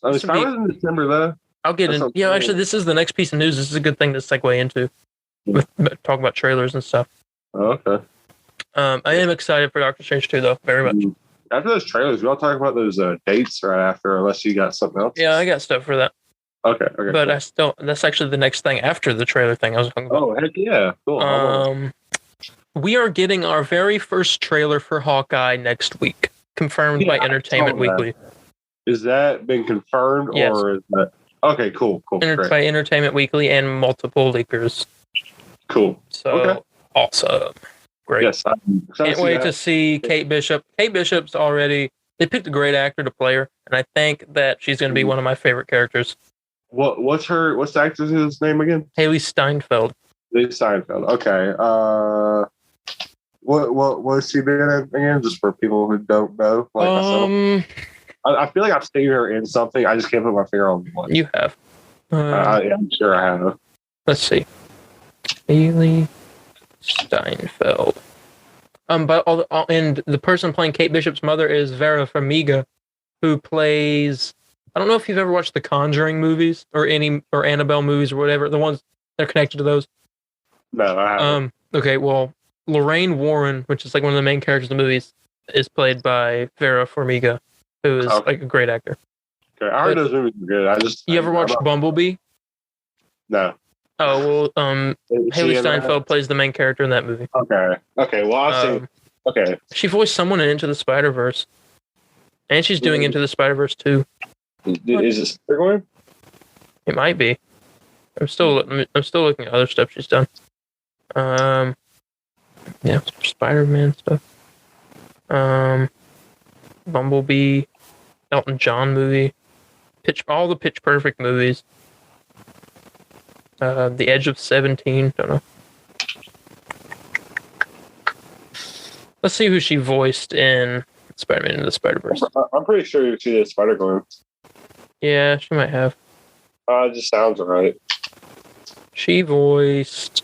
Spider-Man's in December though. I'll get in. Yeah, actually, this is the next piece of news. This is a good thing to segue into. With talking about trailers and stuff. Oh, okay. I am excited for Doctor Strange 2, though, very much. After those trailers, we all talk about those dates right after, unless you got something else. Yeah, I got stuff for that. Okay. But cool. That's actually the next thing after the trailer thing I was talking about. Oh, heck yeah. Cool. We are getting our very first trailer for Hawkeye next week, confirmed by Entertainment Weekly. Is that been confirmed, or is that... Okay, cool. By Entertainment Weekly and multiple leakers. Cool. So, awesome. Great. Yes, can't wait to see Kate Bishop. Kate Bishop's already... They picked a great actor to play her, and I think that she's going to be one of my favorite characters. What's the actress's name again? Haley Steinfeld. Okay. What has she been in again? Just for people who don't know, like myself. I feel like I've seen her in something. I just can't put my finger on one. You have. I'm sure I have. Let's see. Haley Steinfeld. But and the person playing Kate Bishop's mother is Vera Farmiga, who plays... I don't know if you've ever watched the Conjuring movies or Annabelle movies or whatever, the ones that are connected to those. No, I haven't. Okay, well, Lorraine Warren, which is like one of the main characters in the movies, is played by Vera Farmiga, who is like a great actor. Okay, I heard those movies are good. You ever watched Bumblebee? No. Oh, well, Haley Steinfeld plays the main character in that movie. Okay, well, I've seen... Okay. She voiced someone in Into the Spider-Verse. And she's doing Into the Spider-Verse too. Is it Spider-Man? It might be. I'm still looking at other stuff she's done. Yeah, Spider-Man stuff. Bumblebee, Elton John movie, all the Pitch Perfect movies. The Edge of 17. Don't know. Let's see who she voiced in Spider-Man Into the Spider-Verse. I'm pretty sure she did Spider-Gwen. Yeah, she might have. It just sounds right. She voiced...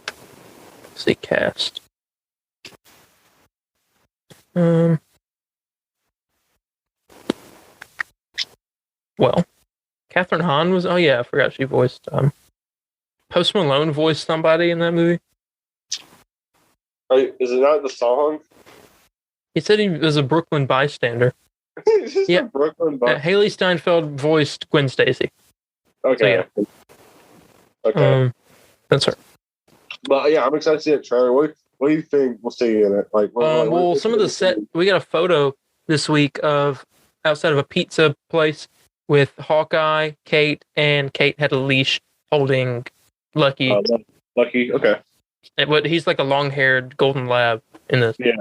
Let's see, cast. Well, Catherine Hahn was... Oh, yeah, I forgot she voiced... Post Malone voiced somebody in that movie. Is it not the song? He said he was a Brooklyn bystander. Yeah, Brooklyn Haley Steinfeld voiced Gwen Stacy. Okay. So, yeah. Okay. That's her. But yeah, I'm excited to see that trailer. What do you think we'll see in it? Some of the set. We got a photo this week of outside of a pizza place, with Hawkeye, Kate, and Kate had a leash holding Lucky. Lucky, okay. But he's like a long-haired golden lab in this. Yeah.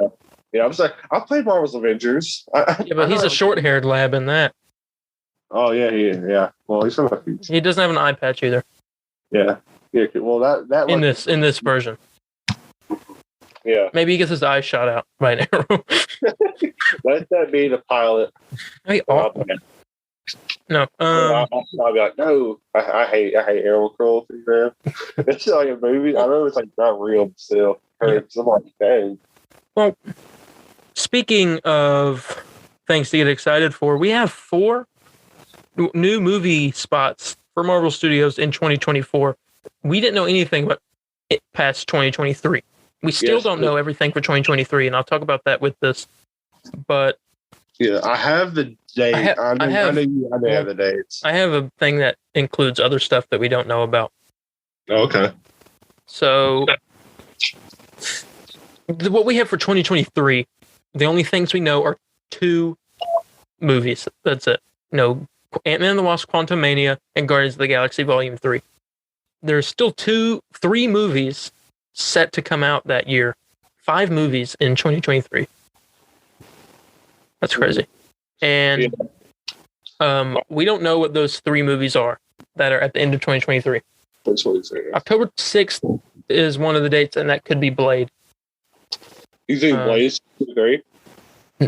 I was like, I played Marvel's Avengers. But he's a short-haired lab in that. Oh yeah. Well, he's not. He doesn't have an eye patch either. Yeah. Well, that in this version. Yeah. Maybe he gets his eye shot out by an arrow. Let that be the pilot. No. I'll be like, no. I hate arrow cruelty, man. It's like a movie. I know it's like not real, but still. I'm like, dang. Well, speaking of things to get excited for, we have 4 new movie spots for Marvel Studios in 2024. We didn't know anything about it past 2023. We still don't know everything for 2023, and I'll talk about that with this. But yeah, I have the date. I know the dates. I have a thing that includes other stuff that we don't know about. Okay. So what we have for 2023, the only things we know are 2 movies. That's it. No, Ant-Man and the Wasp: Quantumania and Guardians of the Galaxy Volume 3. There's still 3 movies set to come out that year. 5 movies in 2023. That's crazy. And we don't know what those 3 movies are that are at the end of 2023. October 6th is one of the dates, and that could be Blade. You think Blade's 3?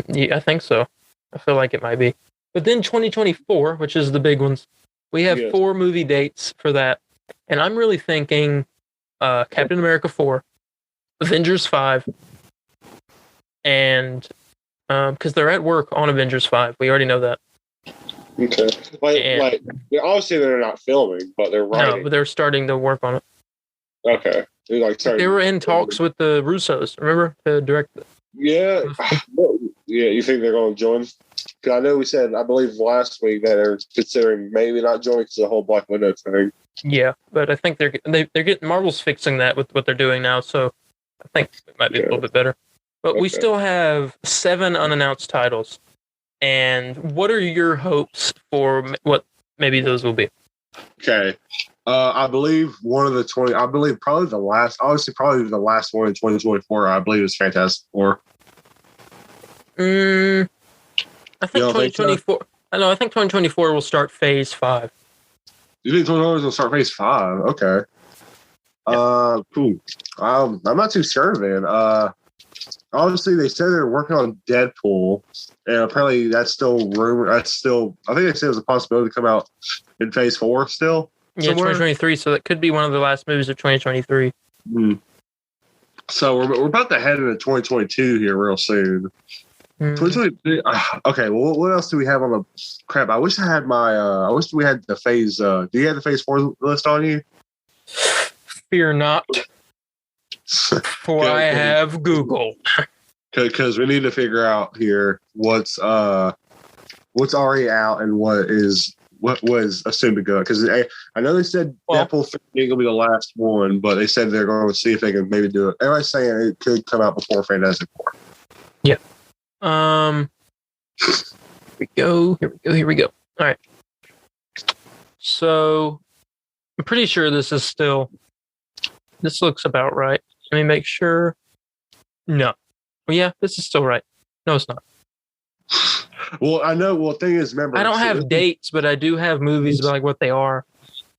Yeah, I think so. I feel like it might be. But then 2024, which is the big ones, we have 4 movie dates for that. And I'm really thinking Captain America 4, Avengers 5, and because they're at work on Avengers 5. We already know that. Okay. Like obviously they're not filming, but they're writing. No, but they're starting to work on it. Okay. They were in talks with the Russos, remember? To direct it. Yeah. Yeah, you think they're going to join? Because I know we said, I believe last week, that they're considering maybe not joining because of the whole Black Widow thing. Yeah, but I think they're getting Marvel's fixing that with what they're doing now, so I think it might be a little bit better. But we still have 7 unannounced titles. And what are your hopes for what maybe those will be? Okay. I believe probably the last one in 2024, I believe is Fantastic Four. I think 2024. I think 2024 will start Phase 5. You think 2024 will start Phase 5? Okay. Cool. I'm not too sure, man. Obviously, they said they're working on Deadpool, and apparently that's still rumor. I think they said it was a possibility to come out in Phase 4 still. Yeah, somewhere. 2023. So that could be one of the last movies of 2023. So we're about to head into 2022 here real soon. 2022. Okay. Well, what else do we have on the crap? I wish I had I wish we had the Phase. Do you have the Phase 4 list on you? Fear not. For I have Google. Because we need to figure out here what's already out and what was assumed to go. Because I know they said Deadpool 3 will be the last one, but they said they're going to see if they can maybe do it. Everybody's saying it could come out before Fantastic Four. Yeah. Here we go. All right. So I'm pretty sure this looks about right. Let me make sure. No. Well, yeah, this is still right. No, it's not. Well, I know. Well, the thing is, remember, I don't have dates, but I do have movies about what they are.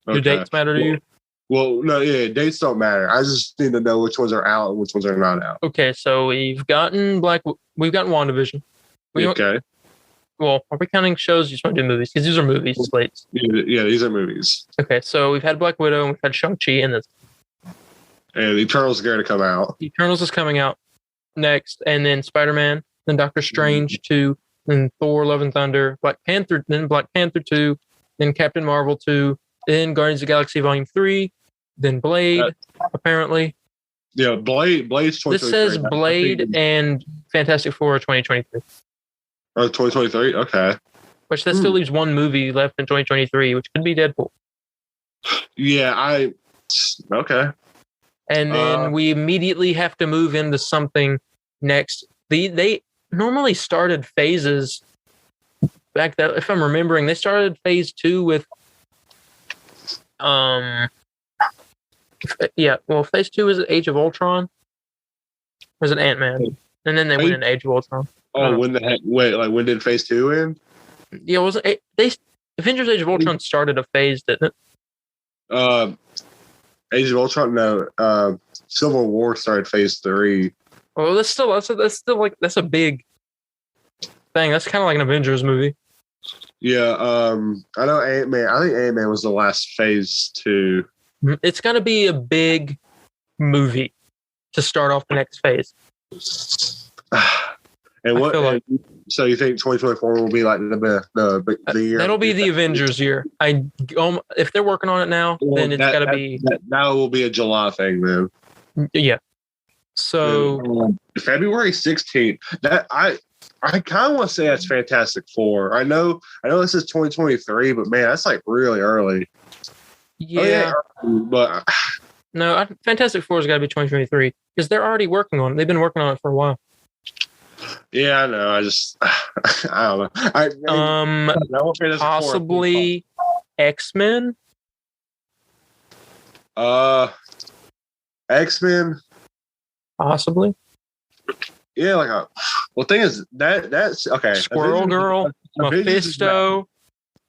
Do dates matter to you? Well, no, yeah, dates don't matter. I just need to know which ones are out and which ones are not out. Okay, so we've gotten WandaVision. Okay. Well, are we counting shows? You just want to do movies? Because these are movies slates. Yeah, these are movies. Okay, so we've had Black Widow and we've had Shang-Chi and this. And Eternals is going to come out. Eternals is coming out next, and then Spider-Man, then Doctor Strange 2, then Thor: Love and Thunder, Black Panther 2, then Captain Marvel 2, then Guardians of the Galaxy Volume 3, then Blade, apparently. Yeah, Blade's 2023. This says Blade and Fantastic Four 2023. Oh, 2023? Okay. Which that still leaves one movie left in 2023, which could be Deadpool. Yeah, okay. And then we immediately have to move into something next. They normally started phases back that if I'm remembering, they started phase 2 with phase 2 is Age of Ultron. Or was it Ant-Man? And then they went into Age of Ultron. Oh, when when did phase 2 end? Yeah, wasn't it? Avengers Age of Ultron started a phase, didn't it? Age of Ultron, no. Civil War started phase 3. Well, that's still like that's a big thing. That's kind of like an Avengers movie. Yeah, I know Ant-Man. I think Ant-Man was the last phase 2. It's gonna be a big movie to start off the next phase. And what? So you think 2024 will be like the year? That'll be the Avengers year. If they're working on it now, then it's got to be. That will be a July thing, then. Yeah. So February 16th. That I kind of want to say that's Fantastic Four. I know this is 2023, but man, that's like really early. Yeah. But no, Fantastic Four has got to be 2023 because they're already working on it. They've been working on it for a while. Yeah, I know. I don't know. Possibly X-Men. X-Men. Possibly. Yeah, thing is that's okay. Squirrel Girl, Mephisto.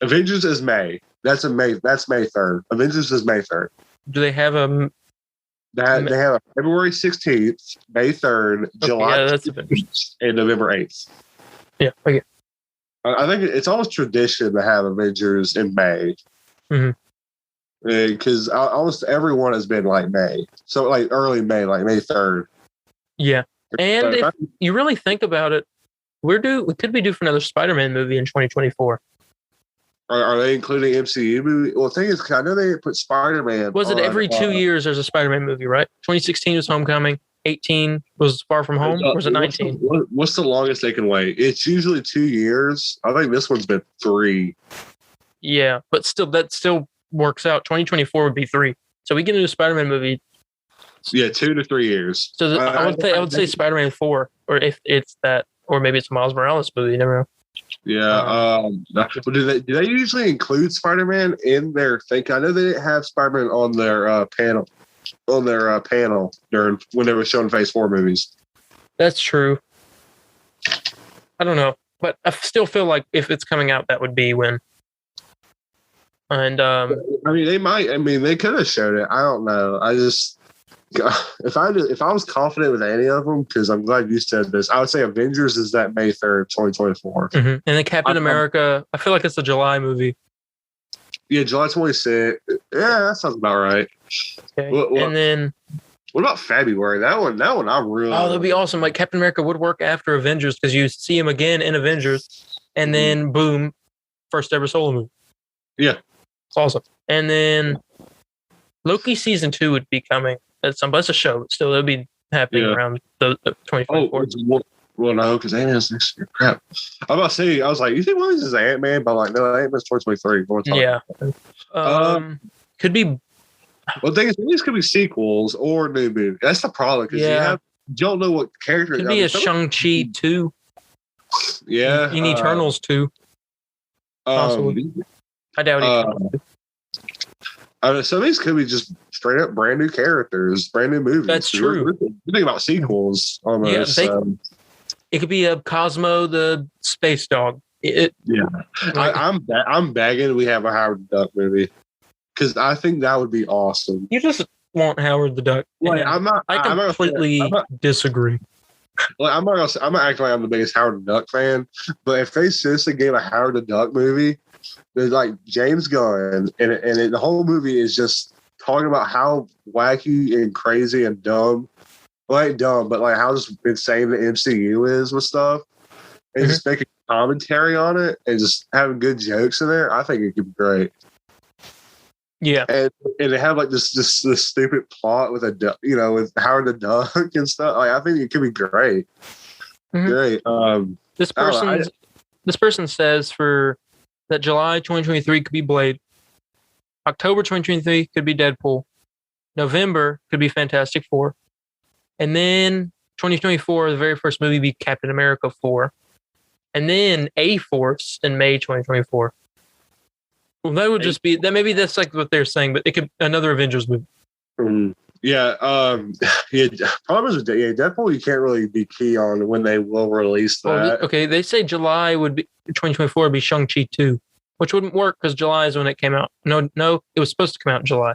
Avengers is May. That's May 3rd. Avengers is May 3rd. Do they have a? They have a February 16th, May 3rd, July, and November 8th. Yeah, okay. I think it's almost tradition to have Avengers in May. Because almost everyone has been like May. So like early May, like May 3rd. Yeah. And if you really think about it, we could be due for another Spider-Man movie in 2024. Are they including MCU movie? Well, the thing is, I know they put Spider-Man. Was it every 2 years there's a Spider-Man movie, right? 2016 was Homecoming. 18 was Far From Home. Or was it 19? What's the longest they can wait? It's usually 2 years. I think this one's been 3. Yeah, but still, that still works out. 2024 would be 3. So we get a new Spider-Man movie. Yeah, 2 to 3 years. So I would say Spider-Man 4, or if it's that, or maybe it's a Miles Morales movie. You never know. Yeah. Do they usually include Spider-Man in their thing? I know they didn't have Spider-Man on their panel. During when they were showing Phase 4 movies. That's true. I don't know, but I still feel like if it's coming out, that would be when. And I mean, they might. I mean, they could have showed it. I don't know. I just. If I was confident with any of them, because I'm glad you said this, I would say Avengers is that May 3rd, 2024. And then Captain America, I feel like it's a July movie. Yeah, July 26th. Yeah, that sounds about right. Okay. And then what about February? That one I really. Oh, that'd be awesome. Like Captain America would work after Avengers because you see him again in Avengers, and then boom, first ever solo movie. Yeah, it's awesome. And then Loki season 2 would be coming. That's a show, but still it'll be happening around the 2024. Well, no, because Ant-Man's next year. Crap. I'm about to say, I was like, you think one of these is Ant-Man? But like, no, Ant-Man's 2023. Yeah. Could be. Well, the thing is, these could be sequels or new movies. That's the problem, because you don't know what character. Could be a Shang-Chi 2. Yeah. In Eternals 2. Possibly. I doubt it. Some of these could be just straight up brand new characters, brand new movies. That's true. You think about sequels almost. Yeah, it could be a Cosmo the Space Dog. I'm begging we have a Howard the Duck movie because I think that would be awesome. You just want Howard the Duck. Like, I completely disagree. Like, I'm not acting like I'm the biggest Howard the Duck fan, but if they seriously gave a Howard the Duck movie, there's like James Gunn, and the whole movie is just talking about how wacky and crazy and dumb. Well, ain't dumb, but like how just insane the MCU is with stuff, and just making commentary on it and just having good jokes in there. I think it could be great. Yeah, and they have like this stupid plot with with Howard the Duck and stuff. Like I think it could be great. Great. This person says that July 2023 could be Blade. October 2023 could be Deadpool. November could be Fantastic Four. And then 2024, the very first movie be Captain America 4. and then A-Force in May 2024. Well, that would just be that. Maybe that's like what they're saying, but it could another Avengers movie. Yeah, problem is, definitely you can't really be key on when they will release that. Okay, they say July would be 2024 would be Shang-Chi 2, which wouldn't work because July is when it came out. No, it was supposed to come out in July.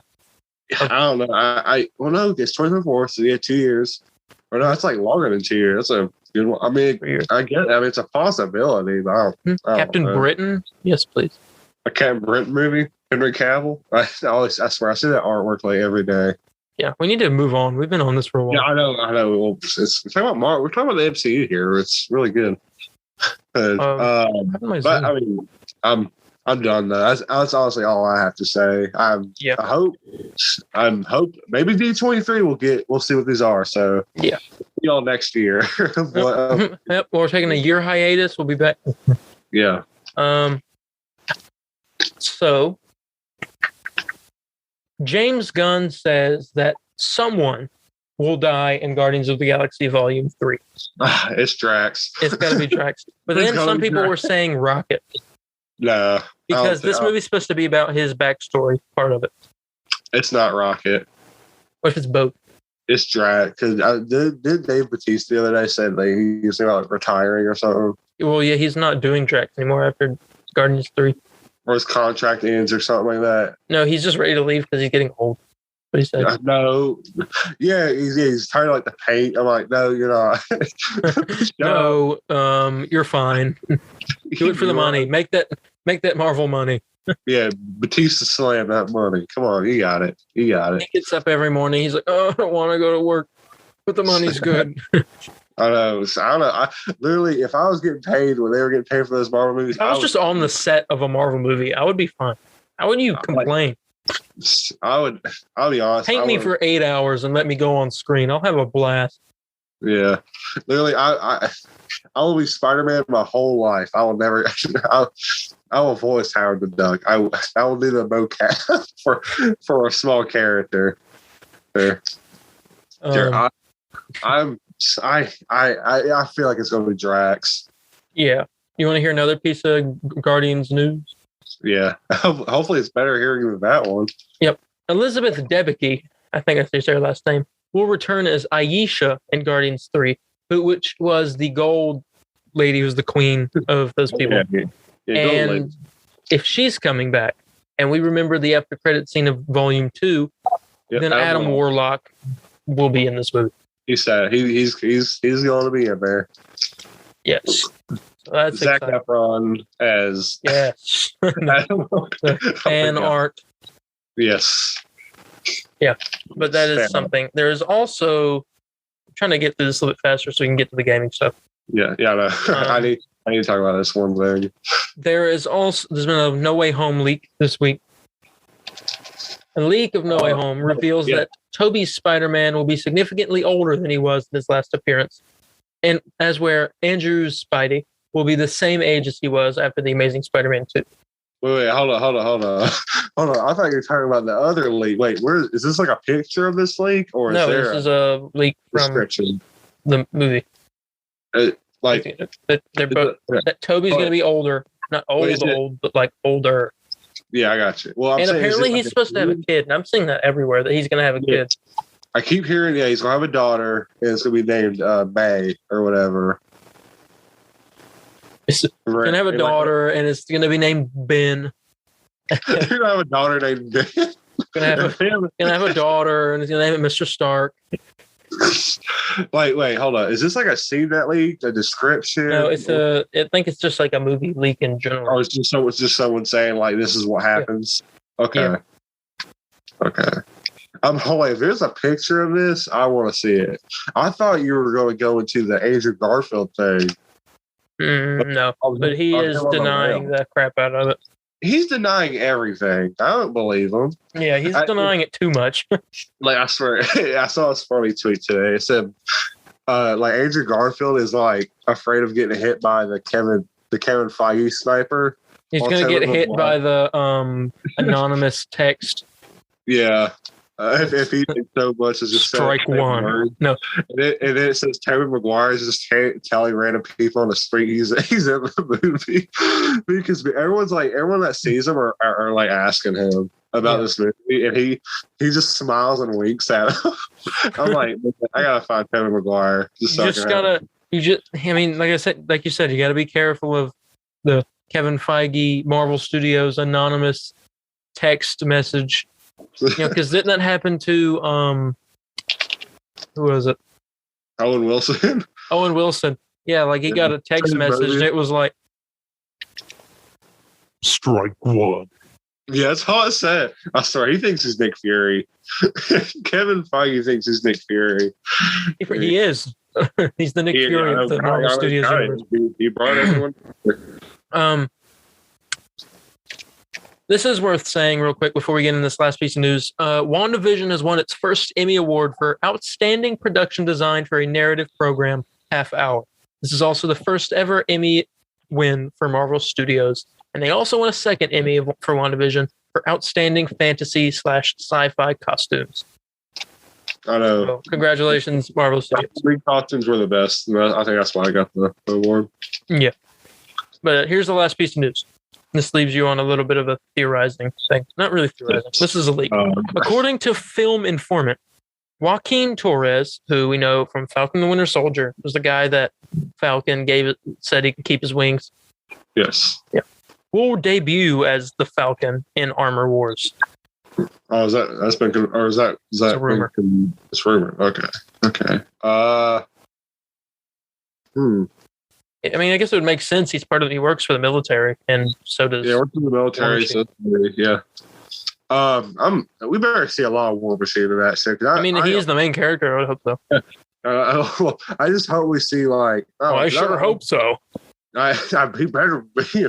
I don't know. Well, no, it's 2024, so 2 years. Or no, it's like longer than 2 years. That's a good one. I mean, I get it. I mean, it's a possibility, but I don't Captain know. Britain? Yes, please. A Captain Britain movie? Henry Cavill? I swear, I see that artwork like every day. Yeah, we need to move on. We've been on this for a while. Yeah, I know. Well, we're talking about Marvel. We're talking about the MCU here. It's really good. But I mean, I'm done though. That's honestly all I have to say. I hope maybe D23 we'll see what these are. So yeah, see y'all next year. Yep, we're taking a year hiatus. We'll be back. Yeah. So James Gunn says that someone will die in Guardians of the Galaxy Volume 3. It's Drax. It's got to be Drax. But then some people were saying Rocket. No. Because this movie's supposed to be about his backstory, part of it. It's not Rocket. What if it's both? It's Drax. Because did Dave Bautista the other day said that he's about retiring or something? Well, yeah, he's not doing Drax anymore after Guardians 3. Or his contract ends or something like that. No, he's just ready to leave because he's getting old. What he said. No. Yeah, he's tired of like the paint. I'm like, no, you're not. No, you're fine. Do it for the money. Make that Marvel money. Yeah, Batista slam that money. Come on, you got it. He gets up every morning. He's like, oh, I don't want to go to work, but the money's good. I know. Literally, if I was getting paid when they were getting paid for those Marvel movies, I was just on the set of a Marvel movie, I would be fine. How would you complain? I'll be honest. Paint me for 8 hours and let me go on screen. I'll have a blast. Yeah, literally, I will be Spider-Man my whole life. I will never. I will voice Howard the Duck. I will do the mocap for a small character. There. I feel like it's going to be Drax. Yeah. You want to hear another piece of Guardians news? Yeah. Hopefully it's better hearing than that one. Yep. Elizabeth Debicki, I think that's her last name, will return as Aisha in Guardians 3, which was the gold lady who's the queen of those people. Yeah, and if she's coming back, and we remember the after credit scene of Volume 2, then Adam Warlock will be in this movie. He said he's going to be in there. Yes. So that's Zac Efron as the fan art. Yes. Yeah, but that is something. There is also I'm trying to get through this a little bit faster so we can get to the gaming stuff. Yeah. No. I need to talk about this one thing. There's been a No Way Home leak this week. A leak of No Way Home reveals that Tobey's Spider-Man will be significantly older than he was in his last appearance, and as where Andrew's Spidey will be the same age as he was after The Amazing Spider-Man 2. Wait, hold on. I thought you were talking about the other leak. Wait, where is this? Like a picture of this leak, or is there this is a leak from the movie. They're both that Tobey's going to be older, not old, but like older. Yeah, I got you. Well, and apparently he's supposed to have a kid, and I'm seeing that everywhere that he's going to have a kid. I keep hearing, he's going to have a daughter, and it's going to be named May or whatever. It's going to have a daughter, and it's going to be named Ben. You're going to have a daughter named Ben. Going to have a daughter, and he's going to name it Mr. Stark. Wait, hold on. Is this like a scene that leaked? A description? No, I think it's just like a movie leak in general. Oh, it's just someone saying like this is what happens. Yeah. Okay. Yeah. Okay. If there's a picture of this, I want to see it. I thought you were going to go into the Andrew Garfield thing. No, but he is denying the crap out of it. He's denying everything. I don't believe him. Yeah, he's denying it too much. Like, I swear, I saw this funny tweet today. It said, like, Andrew Garfield is, like, afraid of getting hit by the Kevin Feige sniper. He's going to get hit by the anonymous text. Yeah. If he did so much as just strike one. Words. No, and then it says Tobey Maguire is just telling random people on the street he's in the movie because everyone that sees him are like asking him about this movie, and he just smiles and winks at him. I'm like, I gotta find Tobey Maguire. I mean, like you said, you gotta be careful of the Kevin Feige, Marvel Studios anonymous text message. Because didn't that happen to who was it? Owen Wilson. Owen Wilson. Yeah, like he got a text message and it was like strike one. Yeah, that's all it said. I swear, he thinks he's Nick Fury. Kevin Feige thinks he's Nick Fury. He is. He's the Nick Fury of the Marvel Studios universe. He brought everyone. This is worth saying real quick before we get into this last piece of news. WandaVision has won its first Emmy Award for Outstanding Production Design for a Narrative Program Half Hour. This is also the first ever Emmy win for Marvel Studios. And they also won a second Emmy for WandaVision for Outstanding Fantasy / Sci-Fi Costumes. I know. So, congratulations, Marvel Studios. Three costumes were the best. I think that's why I got the award. Yeah. But here's the last piece of news. This leaves you on a little bit of a theorizing thing. Not really theorizing. This is a leak. According to Film Informant, Joaquin Torres, who we know from Falcon the Winter Soldier, was the guy that Falcon said he could keep his wings. Yes. Yeah. Will debut as the Falcon in Armor Wars. Oh, is that it's a rumor? It's rumor. Okay. I mean, I guess it would make sense. He works for the military, and so does. Yeah, works for the military. So, yeah. We better see a lot of War Machine in that shit. He's the main character. I would hope so. I just hope we see like. I sure hope so. He better be.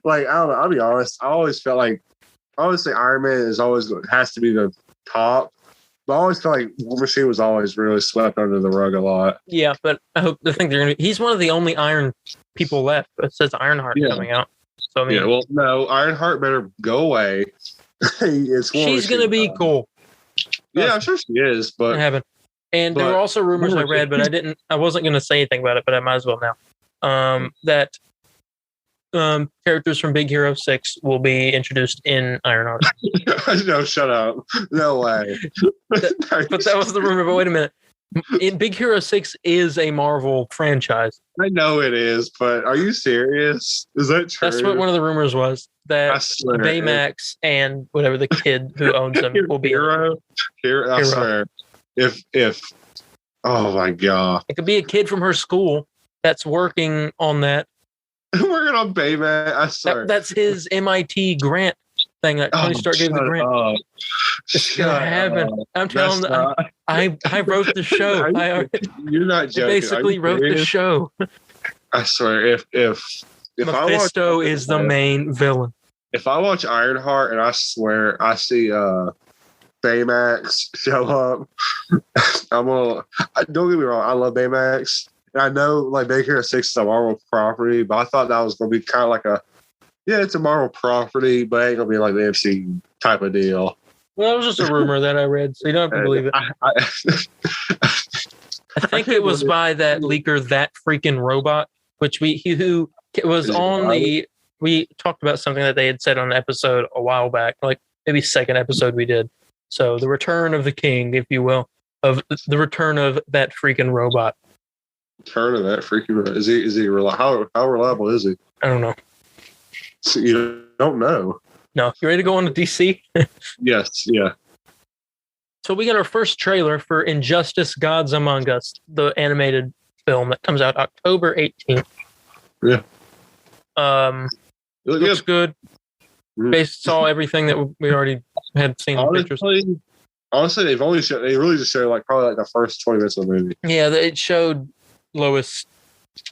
Like, I don't know. I'll be honest. I always felt like, obviously, Iron Man has to be the top. But I always feel like War Machine was always really swept under the rug a lot. Yeah, but I think they're going to. He's one of the only Iron people left. It says Ironheart coming out. So I mean, no, Ironheart better go away. She's going to be cool. Yeah, I'm sure she is. But I haven't. And there were also rumors I read, but I wasn't going to say anything about it, but I might as well now. That characters from Big Hero 6 will be introduced in Ironheart. No, shut up. No way. But that was the rumor. But wait a minute. In Big Hero 6 is a Marvel franchise. I know it is, but are you serious? Is that true? That's what one of the rumors was. That Baymax and whatever the kid who owns them will be Hero. I swear. If oh my god. It could be a kid from her school that's working on that. Working on Baymax. I swear. That's his MIT grant thing that Tony Stark gave the grant. It's gonna happen. I'm telling you, I wrote the show. You're not joking. I basically wrote the show. I swear, if Mephisto is the main villain. If I watch Ironheart and I swear I see Baymax show up, don't get me wrong, I love Baymax. And I know like Big Hero 6 is a Marvel property, but I thought that was gonna be kind of like it's a Marvel property, but it ain't gonna be like the MC type of deal. Well, it was just a rumor that I read, so you don't have to believe it. I think it was by that leaker, That Freaking Robot, which we talked about something that they had said on an episode a while back, like maybe second episode we did. So the return of the king, if you will, of the return of That Freaking Robot. Return of That Freaking Robot. Is he reliable? How reliable is he? I don't know. So you don't know. No. You ready to go on to DC? Yes. Yeah. So we got our first trailer for Injustice: Gods Among Us, the animated film that comes out October 18th. Yeah. Looks good. Saw everything that we already had seen in pictures. Honestly, they really just showed probably the first 20 minutes of the movie. Yeah, it showed Lois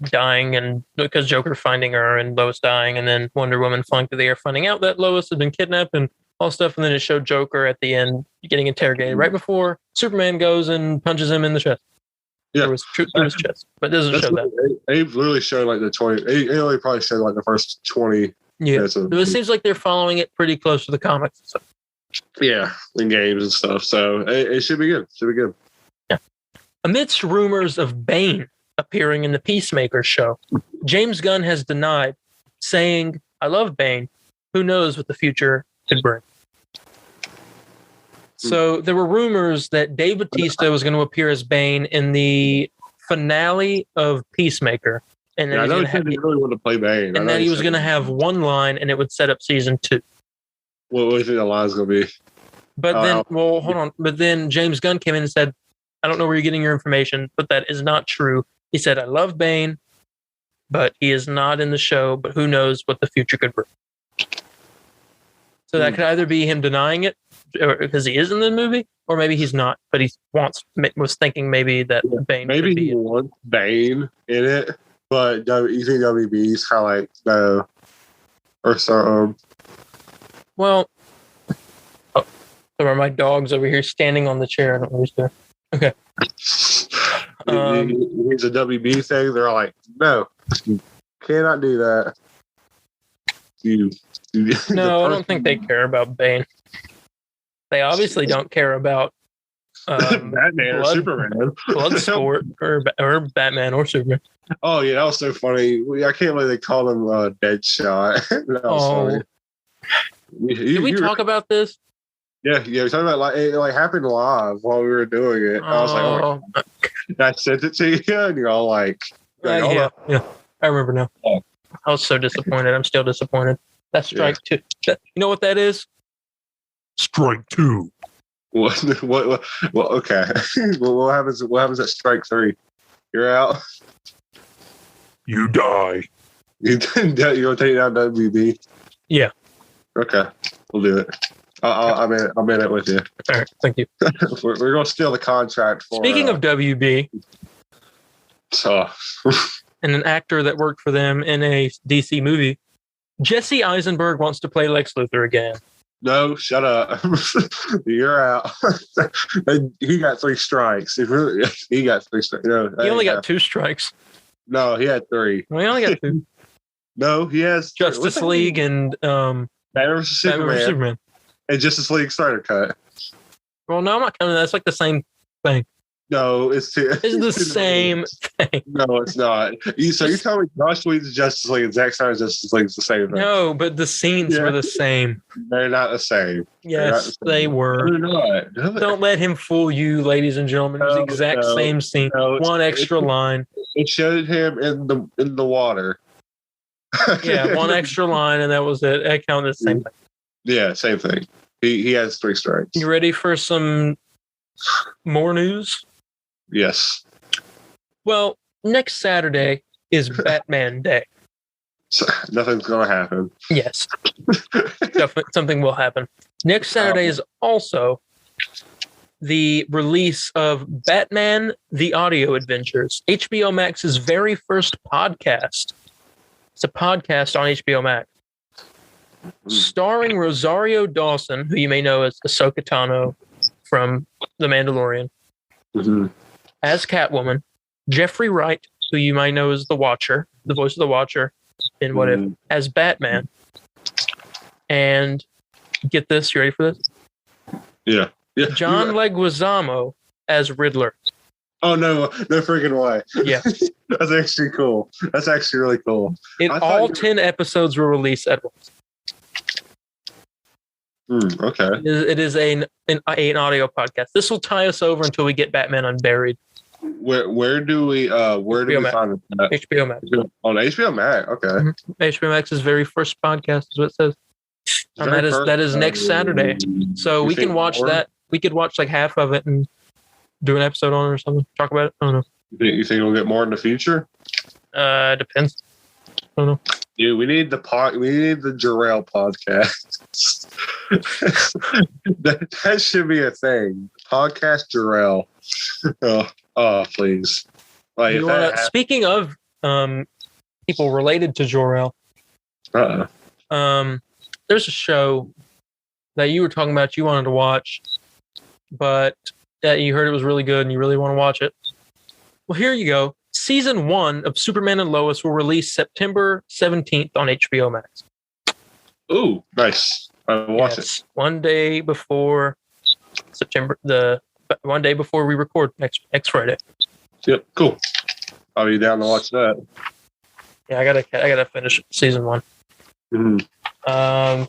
dying, and because Joker finding her and Lois dying, and then Wonder Woman flying through the air, finding out that Lois had been kidnapped and all stuff, and then it showed Joker at the end getting interrogated right before Superman goes and punches him in the chest. Yeah, it was true through his chest, but it doesn't show that. They literally showed the 20. It only probably showed the first 20. Yeah, so it seems like they're following it pretty close to the comics. So. Yeah, in games and stuff. So it should be good. Should be good. Yeah. Amidst rumors of Bane appearing in the Peacemaker show, James Gunn has denied, saying, "I love Bane. Who knows what the future could bring." So there were rumors that Dave Bautista was going to appear as Bane in the finale of Peacemaker. And then I know he really want to play Bane. And then he was going to have one line and it would set up season 2. What do you think the line's going to be? But then, hold on. But then James Gunn came in and said, "I don't know where you're getting your information, but that is not true." He said, "I love Bane, but he is not in the show, but who knows what the future could bring." So that could either be him denying it because he is in the movie, or maybe he's not, but he was thinking maybe that Bane. Maybe he wants Bane in it, but you think WB's kind of like no, or something. Well, there are my dogs over here standing on the chair. I don't know who's there. Okay. It's a WB thing. They're like, no, you cannot do that. No, I don't think they care about Bane. They obviously don't care about Batman or Superman, Bloodsport, or Batman or Superman. Oh yeah, that was so funny. I can't believe they called him Deadshot. That was funny. Did we talk about this? Yeah, we're talking about like it happened live while we were doing it. I was like, oh my God. I sent it to you, and you're all like yeah, I remember now. Oh. I was so disappointed. I'm still disappointed. That's strike 2. You know what that is? Strike 2. What? Okay. What happens at strike 3? You're out. You die. You're gonna take down WB? Yeah. Okay, we'll do it. I'm in it with you. All right, thank you. we're going to steal the contract for. Speaking of WB, and an actor that worked for them in a DC movie, Jesse Eisenberg wants to play Lex Luthor again. No, shut up. You're out. He got 3 strikes. He got 3 strikes. No, he only got 2 strikes. No, he had 3. Well, he only got 2. No, he has Justice League and Batman vs. Superman. And Justice League Snyder Cut. Well, no, I'm not counting that. It's like the same thing. No, it's the same thing. No, it's not. So you tell me Josh Whedon's Justice League and Zack Snyder's Justice League is the same thing? No, but the scenes were the same. They're not the same. Yes, they were. They're not. Don't let him fool you, ladies and gentlemen. It was the exact same scene. One extra line. It showed him in the water. Yeah, one extra line, and that was it. I counted the same thing. Yeah, same thing. He has 3 strikes. You ready for some more news? Yes. Well, next Saturday is Batman Day. So, nothing's going to happen. Yes. Definitely something will happen. Next Saturday is also the release of Batman: The Audio Adventures, HBO Max's very first podcast. It's a podcast on HBO Max. Starring Rosario Dawson, who you may know as Ahsoka Tano from The Mandalorian, as Catwoman, Jeffrey Wright, who you might know as the Watcher, the voice of the Watcher in What If, as Batman, and get this, you ready for this? Yeah. John Leguizamo as Riddler. Oh no freaking way! Yeah, that's actually cool. That's actually really cool. All 10 episodes were released at once. Okay. It is an audio podcast. This will tie us over until we get Batman Unburied. Where do we find it? HBO Max. On HBO Max, okay. Mm-hmm. HBO Max's very first podcast is what it says. And that is next Saturday. So we can watch that. We could watch like half of it and do an episode on it or something. Talk about it. I don't know. You think we'll get more in the future? Depends. I don't know. Dude, we need the Jarrell podcast. that should be a thing. Podcast Jarrell. Oh, please. Like, speaking of people related to Jarrell, there's a show that you were talking about you wanted to watch, but you heard it was really good and you really want to watch it. Well, here you go. Season 1 of Superman and Lois will release September 17th on HBO Max. Ooh, nice. Watch it. One day before one day before we record next Friday. Yep, cool. I'll be down to watch that. Yeah, I gotta finish season 1. Mm-hmm. I've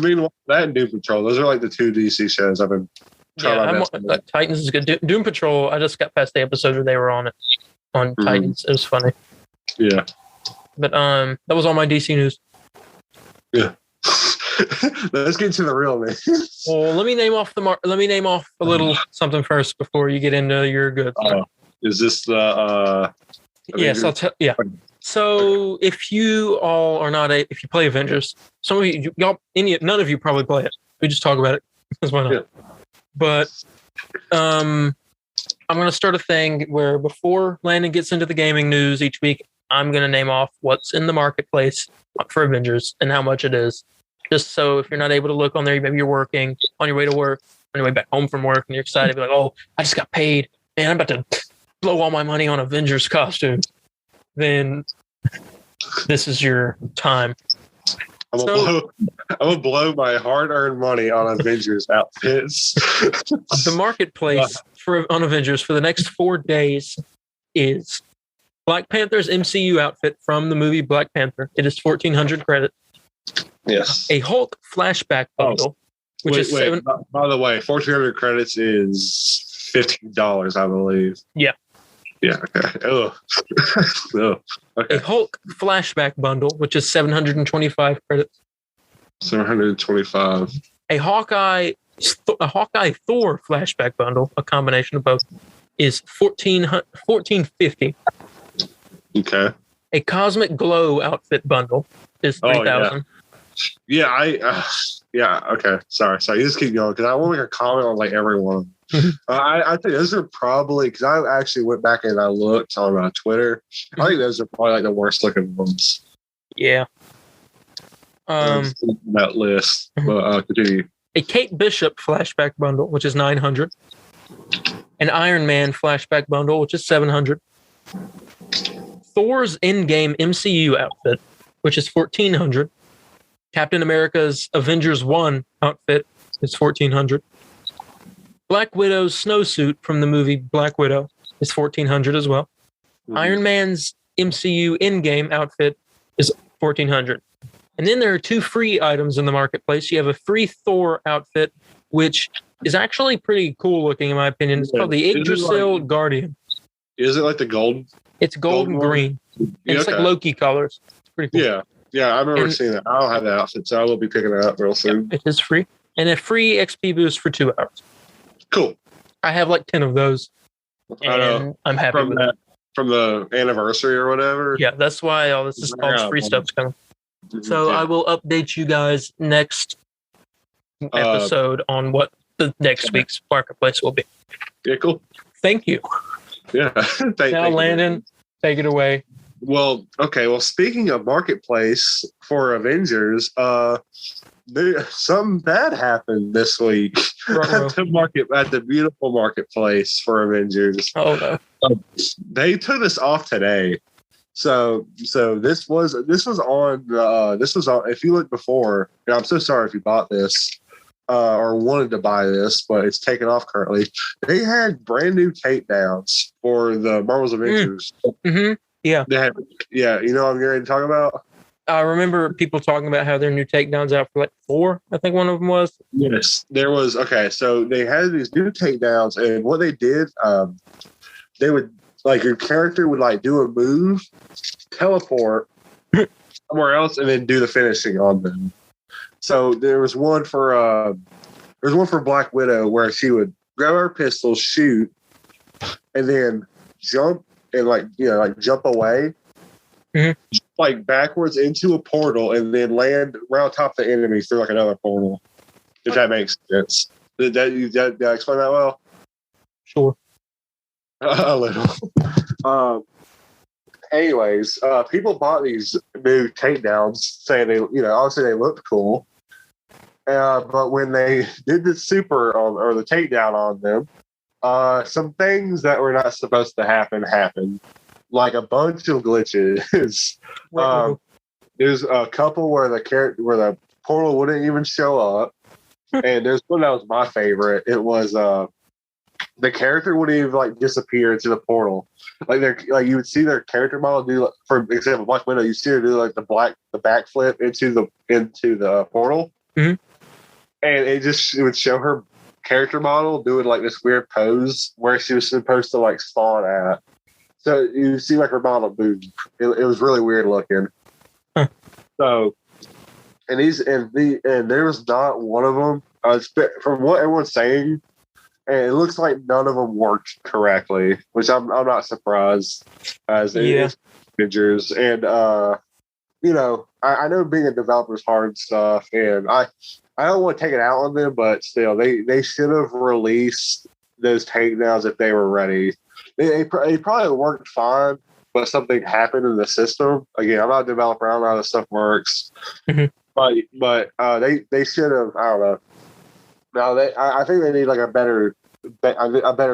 been watching that and Doom Patrol. Those are like the 2 DC shows I've been trying my best. Titans is good. Doom Patrol, I just got past the episode where they were on Titans. It was funny. Yeah. But that was all my DC news. Yeah. Let's get to the real news. Well, let me name off a little something first before you get into your goods. Is this the Yes, I'll tell. Yeah. So if you all are not if you play Avengers, some of you, none of you probably play it. We just talk about it because why not? Yeah. But I'm going to start a thing where before Landon gets into the gaming news each week, I'm going to name off what's in the marketplace for Avengers and how much it is. Just so if you're not able to look on there, maybe you're working on your way to work, on your way back home from work, and you're excited, be like, "Oh, I just got paid, man! I'm about to blow all my money on Avengers costumes." Then this is your time. I'm gonna blow my hard-earned money on Avengers outfits. The marketplace on Avengers for the next 4 days is Black Panther's MCU outfit from the movie Black Panther. It is 1,400 credits. Yes. A Hulk flashback bundle, By the way, 1,400 credits is $15, I believe. Yeah. Yeah. Okay. Oh. Okay. A Hulk flashback bundle, which is 725 credits. 725. A Hawkeye Thor flashback bundle, a combination of both, is 1,450. Okay. A Cosmic Glow outfit bundle is 3,000. Yeah, okay. Sorry. You just keep going because I want to make a comment on like every one. I think those are probably, because I actually went back and I looked on Twitter. I think those are probably like the worst looking ones. Yeah. That list. But continue. A Kate Bishop flashback bundle, which is 900. An Iron Man flashback bundle, which is 700. Thor's in-game MCU outfit, which is 1,400. Captain America's Avengers 1 outfit is 1,400. Black Widow's snowsuit from the movie Black Widow is 1,400 as well. Mm-hmm. Iron Man's MCU in-game outfit is 1,400. And then there are 2 free items in the marketplace. You have a free Thor outfit, which is actually pretty cool looking in my opinion. It's called the Yggdrasil Guardian. Is it like the gold? It's gold and green. And it's like Loki colors. It's pretty cool. Yeah, I remember seeing that. I don't have that outfit, so I will be picking it up real soon. It is free. And a free XP boost for 2 hours. Cool. I have like 10 of those. And I'm happy with that. From the anniversary or whatever? Yeah, that's why all this is all free stuff's coming. So I will update you guys next episode on what the next week's marketplace will be. Yeah, cool. Thank you. Yeah. Now, Landon, take it away. Well, okay. Well, speaking of marketplace for Avengers, something bad happened this week at the beautiful marketplace for Avengers. Oh no! They took this off today. So this was on. If you look before, and I'm so sorry if you bought this or wanted to buy this, but it's taken off currently. They had brand new takedowns for the Marvel's Avengers. Mm-hmm. Yeah. You know what I'm ready to talk about? I remember people talking about how their new takedowns out for like 4. I think one of them was. Yes, there was. Okay, so they had these new takedowns, and what they did, they would like your character would like do a move, teleport somewhere else, and then do the finishing on them. So there was one for Black Widow where she would grab her pistol, shoot, and then jump and like jump away. Mm-hmm. Like backwards into a portal and then land right on top of the enemy through like another portal. If that makes sense. Did I explain that well? Sure. A little. Anyways, people bought these new takedowns saying they, obviously they looked cool. But when they did the super or the takedown on them, some things that were not supposed to happen happened. Like a bunch of glitches. There's a couple where the portal wouldn't even show up. And there's one that was my favorite. It was the character wouldn't even like disappear into the portal. Like you would see their character model do, for example, Black Widow. You see her do like the backflip into the portal, and it would show her character model doing like this weird pose where she was supposed to like spawn at. So you see like her model move. It was really weird looking. Huh. So. And there was not one of them. From what everyone's saying, and it looks like none of them worked correctly, which I'm not surprised. As it's Avengers, and I know being a developer is hard stuff, and I don't want to take it out on them, but still, they should have released those takedowns if they were ready. They probably worked fine, but something happened in the system. Again, I'm not a developer. I don't know how this stuff works. Mm-hmm. But they should have. I don't know. No, I think they need like a better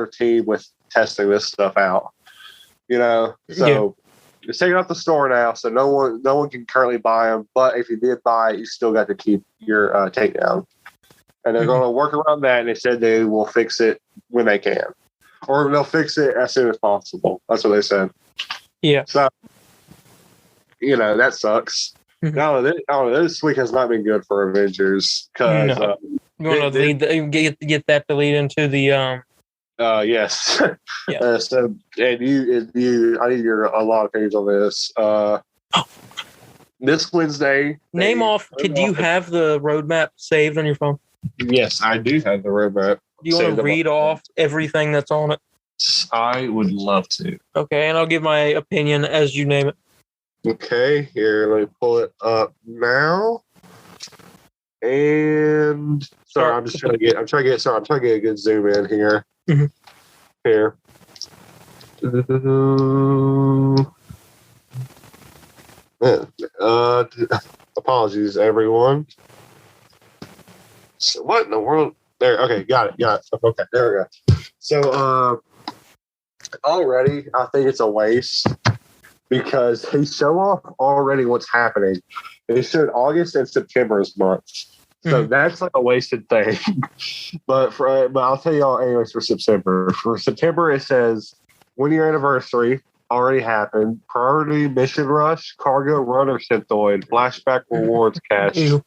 team with testing this stuff out. So it's taken off the store now, so no one can currently buy them. But if you did buy it, you still got to keep your takedown. And they're going to work around that. And they said they will fix it when they can, or they'll fix it as soon as possible. That's what they said. Yeah. So that sucks. No, this week has not been good for Avengers because you want to get that to lead into the yes. Yeah. So and I need a lot of opinions on this. This Wednesday. Do you have the roadmap saved on your phone? Yes, I do have the roadmap. Do you want to read off everything that's on it? I would love to. Okay, and I'll give my opinion as you name it. Okay, here, let me pull it up now. And sorry, I'm trying to get a good zoom in here. Mm-hmm. Here. Apologies, everyone. So what in the world? There. Okay, got it. Okay, there we go. So already, I think it's a waste. Because they show off already what's happening. They showed August and September's months. So that's like a wasted thing. but I'll tell y'all anyways for September. For September, it says 1-year anniversary already happened. Priority mission rush, cargo runner synthoid, flashback rewards cache. Ew.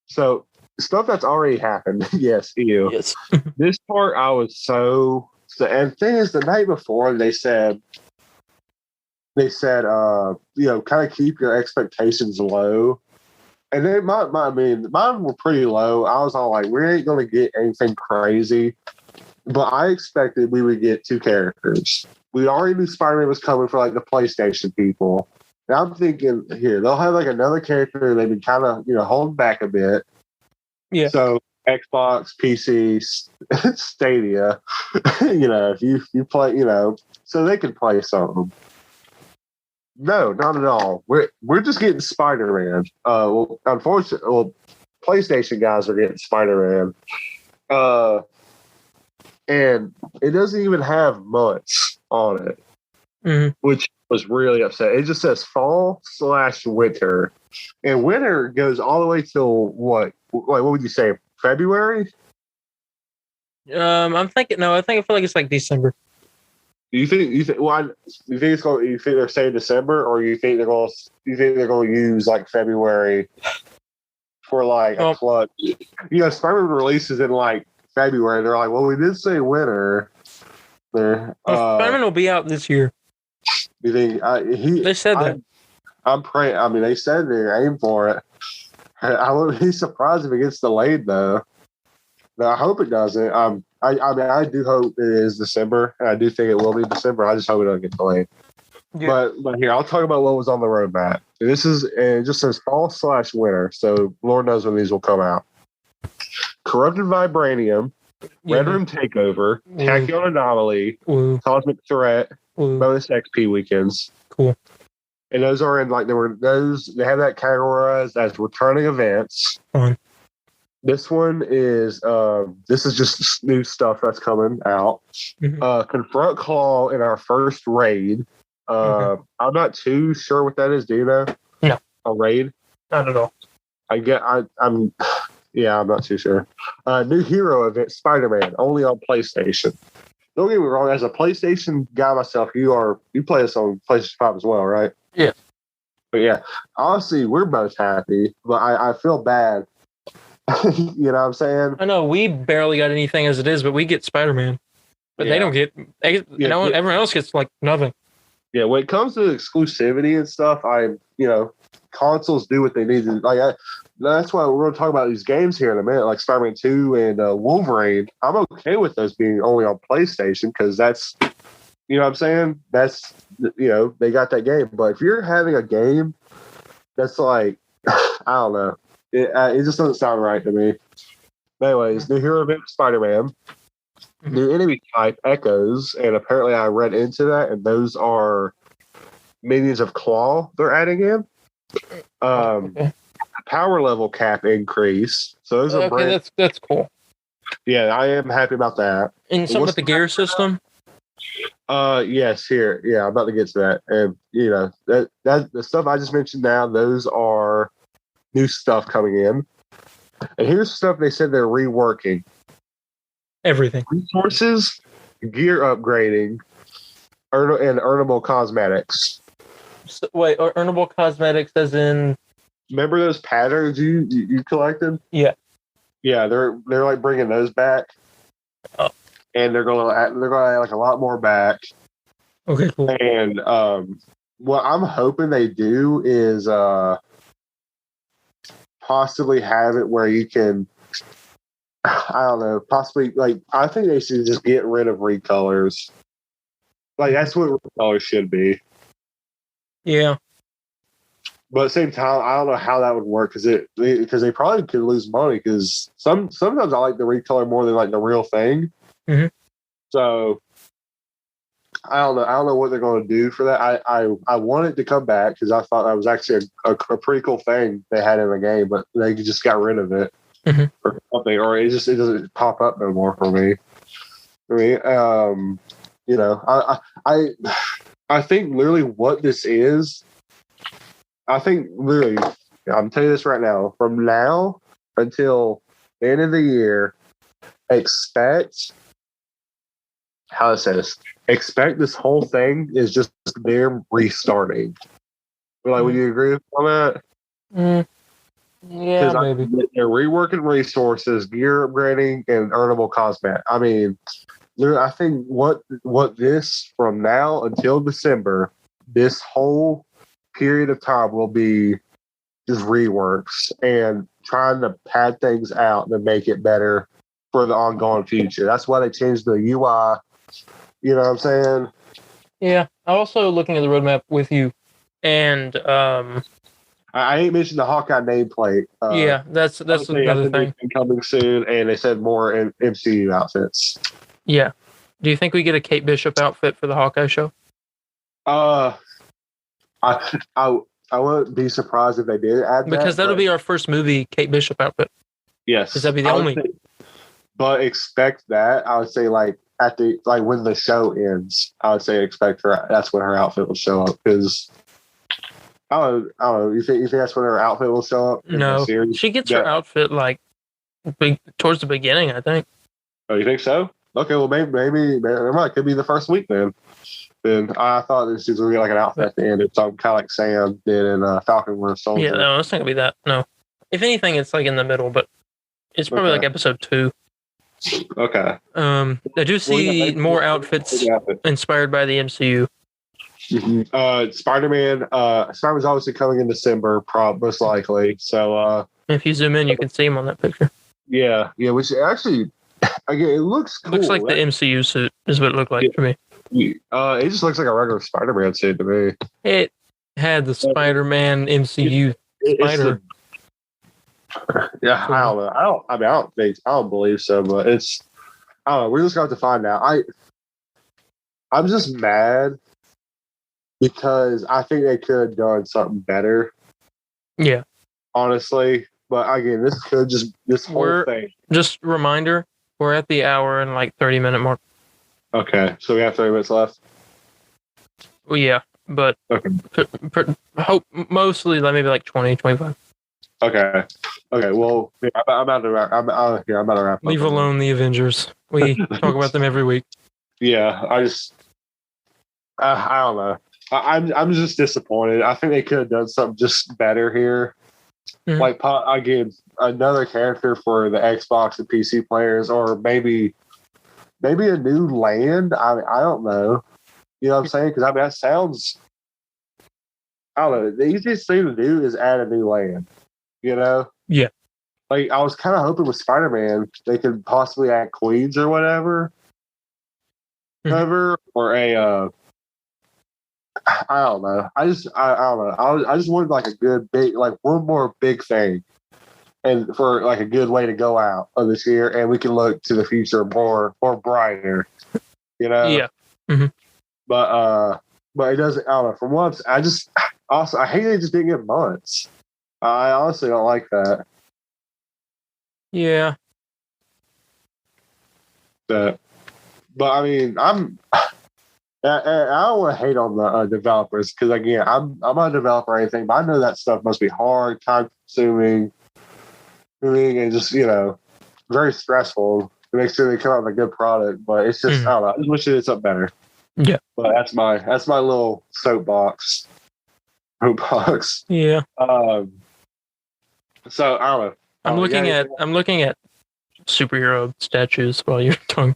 So stuff that's already happened. Yes, ew. Yes. This part I was so and the thing is the night before they said, kind of keep your expectations low. And then mine were pretty low. I was all like, we ain't going to get anything crazy. But I expected we would get 2 characters. We already knew Spider-Man was coming for like the PlayStation people. And I'm thinking, here, they'll have like another character they've been kind of, holding back a bit. Yeah. So Xbox, PC, Stadia, if you play, so they can play something. No, not at all. We're just getting Spider-Man. Unfortunately, PlayStation guys are getting Spider-Man. And it doesn't even have months on it, which was really upset. It just says fall/winter. And winter goes all the way till what? What would you say? February? I feel like it's like December. You think they're saying December, or you think they're going to use like February for like a flood? Spider-Man releases in like February. They're like, well, we did say winter. Spider-Man will be out this year. You think they said that? I'm praying. I mean, they said they aim for it. I wouldn't be surprised if it gets delayed though. No, I hope it doesn't. I do hope it is December, and I do think it will be December. I just hope it doesn't get delayed. Yeah. But here, I'll talk about what was on the roadmap. It just says fall/winter, so Lord knows when these will come out. Corrupted Vibranium, Red Room Takeover, Tachyon Anomaly, Cosmic Threat, bonus XP weekends. Cool. And those are in they have that categorized as returning events. This one is just new stuff that's coming out. Confront Claw in our first raid. I'm not too sure what that is. Do you know? No. A raid? Not at all. I'm yeah, I'm not too sure. New hero event, Spider-Man, only on PlayStation. Don't get me wrong, as a PlayStation guy myself, you play this on PlayStation 5 as well, right? Yeah. But yeah, honestly, we're both happy, but I feel bad. You know what I'm saying? I know we barely got anything as it is, but we get Spider-Man. But they don't get. Everyone else gets like nothing. Yeah, when it comes to exclusivity and stuff, consoles do what they need to. That's why we're going to talk about these games here in a minute, like Spider-Man 2 and Wolverine. I'm okay with those being only on PlayStation because that's, you know what I'm saying? That's, they got that game. But if you're having a game that's like, I don't know, it just doesn't sound right to me. But anyways, new hero event, Spider-Man. New enemy type, Echoes, and apparently I read into that, and those are minions of Claw they're adding in. Power level cap increase. So those are that's cool. Yeah, I am happy about that. And something with the gear system? Yes, here. Yeah, I'm about to get to that. And that the stuff I just mentioned now, those are new stuff coming in. And here's stuff they said they're reworking. Everything. Resources, gear upgrading, and earnable cosmetics. So, wait, earnable cosmetics as in? Remember those patterns you collected? Yeah. Yeah, they're like bringing those back. Oh. And they're going to add like a lot more back. Okay, cool. And what I'm hoping they do is possibly have it where you can, I don't know, possibly, like, I think they should just get rid of recolors. Like, that's what recolors should be. Yeah. But at the same time, I don't know how that would work because they probably could lose money because sometimes I like the recolor more than like the real thing. Mm-hmm. So I don't know what they're going to do for that. I want it to come back because I thought that was actually a pretty cool thing they had in the game, but they just got rid of it or something, or it doesn't pop up no more for me. I mean, I think literally what this is. I think literally, I'm telling you this right now. From now until the end of the year, expect this whole thing is just them restarting. Would you agree on that? Yeah, maybe. They're reworking resources, gear upgrading, and earnable cosmetic. I mean, I think what this from now until December, this whole period of time will be just reworks and trying to pad things out and make it better for the ongoing future. That's why they changed the UI. You know what I'm saying? Yeah. I'm also looking at the roadmap with you, and I ain't mentioned the Hawkeye nameplate. Yeah, that's another thing coming soon, and they said more MCU outfits. Yeah. Do you think we get a Kate Bishop outfit for the Hawkeye show? I wouldn't be surprised if they did add that. Because that'll be our first movie Kate Bishop outfit. Yes. Because that'd be the only. But expect that. I would say when the show ends, I would say expect her. That's when her outfit will show up. Because I don't know. You think that's when her outfit will show up? No, she gets her outfit towards the beginning, I think. Oh, you think so? Okay, well maybe it could be the first week then. Then I thought this was going to be like an outfit at the end. It's kind of like Sam did in Falcon Winter Soldier. Yeah, no, it's not going to be that. No. If anything, it's like in the middle, but it's probably like episode 2. Okay. I do see more outfits inspired by the MCU. Mm-hmm. Spider-Man's obviously coming in December, most likely. So if you zoom in, you can see him on that picture. Yeah, which actually, again, it looks cool. It looks like the MCU suit is what it looked like to me. It just looks like a regular Spider-Man suit to me. It had the Spider-Man MCU spider. Yeah, I don't know. I don't believe so, but I don't know. We're just going to have to find out. I'm just mad because I think they could have done something better. Yeah. Honestly. But again, this whole thing. Just reminder, we're at the hour and 30-minute mark. Okay, so we have 30 minutes left? Well, yeah, but okay. Hope mostly maybe 20, 25. Okay. Well, yeah, I'm about to wrap. I'm about to wrap. Leave alone the Avengers. We talk about them every week. Yeah, I don't know. I'm just disappointed. I think they could have done something just better here. Mhm. Like again, another character for the Xbox and PC players, or maybe a new land. I don't know. You know what I'm saying? Because that sounds. I don't know. The easiest thing to do is add a new land. You know? Yeah. Like I was kind of hoping with Spider-Man they could possibly add Queens or whatever, or a. I don't know. I don't know. I just wanted like a good big, like one more big thing, and for like a good way to go out of this year, and we can look to the future more brighter. You know. Yeah. Mm-hmm. But it doesn't. I don't know. For once, I hate they just didn't get months. I honestly don't like that. Yeah. But I mean, I don't want to hate on the developers because again, I'm not a developer or anything, but I know that stuff must be hard, time consuming, and just very stressful to make sure they come out with a good product. But it's just I don't know. I just wish it did something better. Yeah. But that's my little soapbox. Yeah. So I don't know. I'm looking at superhero statues while you're talking.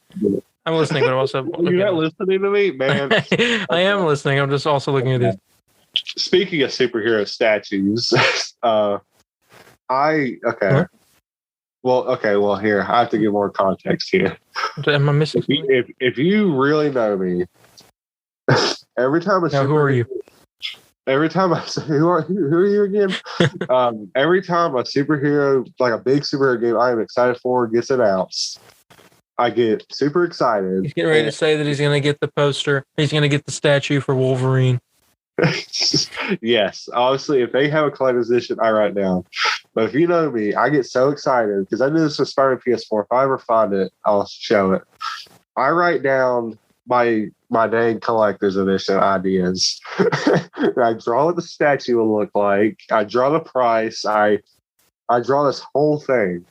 I'm listening, but I'm also you're not listening to me, man. I am listening. I'm just also looking at these. Speaking of superhero statues, What? Well, here I have to give more context here. Am I missing? If you really know me, every time who are you? Every time I say who are you again? Every time a superhero, like a big superhero game I am excited for, gets announced, I get super excited. He's getting ready to say that he's going to get the poster. He's going to get the statue for Wolverine. Yes, obviously, if they have a collector's edition, I write down. But if you know me, I get so excited because I knew this was Spider-Man PS4. If I ever find it, I'll show it. I write down my dang collector's edition ideas. I draw what the statue will look like. I draw the price. I draw this whole thing.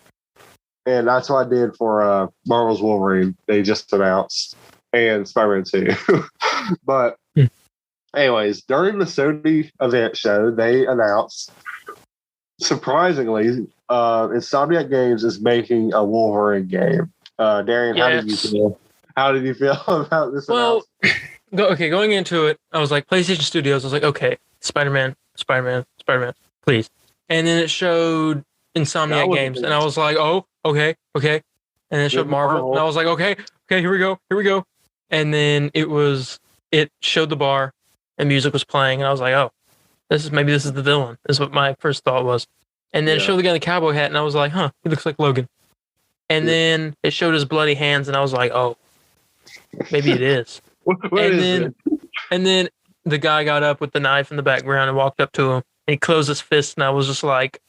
And that's what I did for Marvel's Wolverine. They just announced. And Spider-Man 2. But anyways, during the Sony event show, they announced, surprisingly, Insomniac Games is making a Wolverine game. Darian, yes. How did you feel? How did you feel about this announcement? Going into it, I was like, PlayStation Studios. I was like, okay, Spider-Man, please. And then it showed Insomniac Games, and I was like, oh, okay. And then it showed Marvel, and I was like, okay, here we go. And then it showed the bar, and music was playing, and I was like, oh, maybe this is the villain. This is what my first thought was. And then it showed the guy in the cowboy hat, and I was like, huh, he looks like Logan. And then it showed his bloody hands, and I was like, oh, maybe it is. And then the guy got up with the knife in the background and walked up to him, and he closed his fist, and I was just like,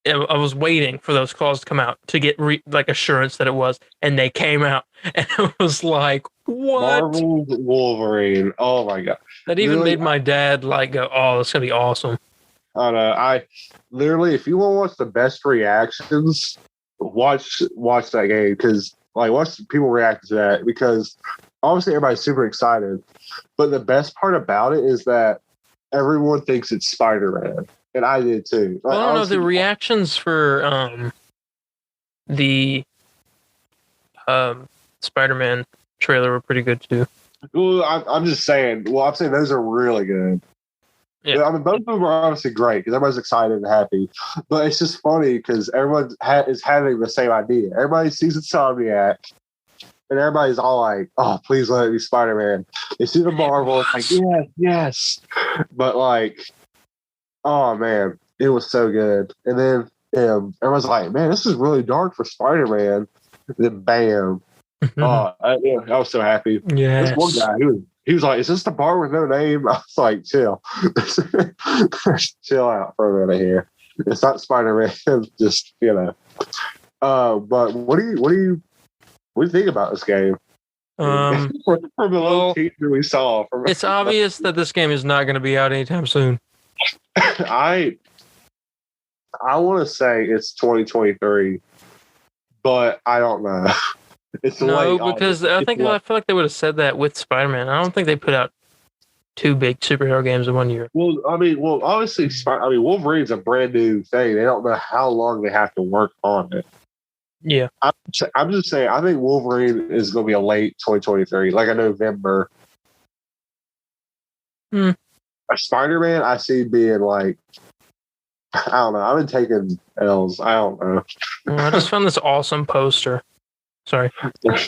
I was waiting for those claws to come out to get assurance that it was, and they came out, and I was like, what? Marvel's Wolverine. Oh my god. That even made my dad go, oh, that's gonna be awesome. I know. I literally, if you want to watch the best reactions, watch that game because watch people react to that because obviously everybody's super excited, but the best part about it is that everyone thinks it's Spider-Man, and I did too. Well, I don't know. The reactions for the Spider-Man trailer were pretty good too. Well, I'm just saying. Well, I'm saying those are really good. Yeah, I mean, both of them are obviously great because everybody's excited and happy. But it's just funny because everyone is having the same idea. Everybody sees Insomniac, and everybody's all like, "Oh, please let it be Spider-Man." They see the Marvel, it's like, yes. But oh man, it was so good. And then everyone's like, "Man, this is really dark for Spider-Man." And then bam. I was so happy. Yeah. This one guy, he was like, "Is this the bar with no name?" I was like, "Chill, chill out for a minute here. It's not Spider-Man, just But what do you think about this game? From the little teaser we saw, it's obvious that this game is not going to be out anytime soon. I I want to say it's 2023, but I don't know. It's No, late. because I feel like they would have said that with Spider-Man. I don't think they put out 2 big superhero games in 1 year. Well, obviously, Wolverine's a brand new thing. They don't know how long they have to work on it. Yeah. I'm just saying, I think Wolverine is going to be a late 2023, like a November. A Spider-Man, I see being like, I don't know. I've been taking L's. I don't know. I just found this awesome poster. Sorry.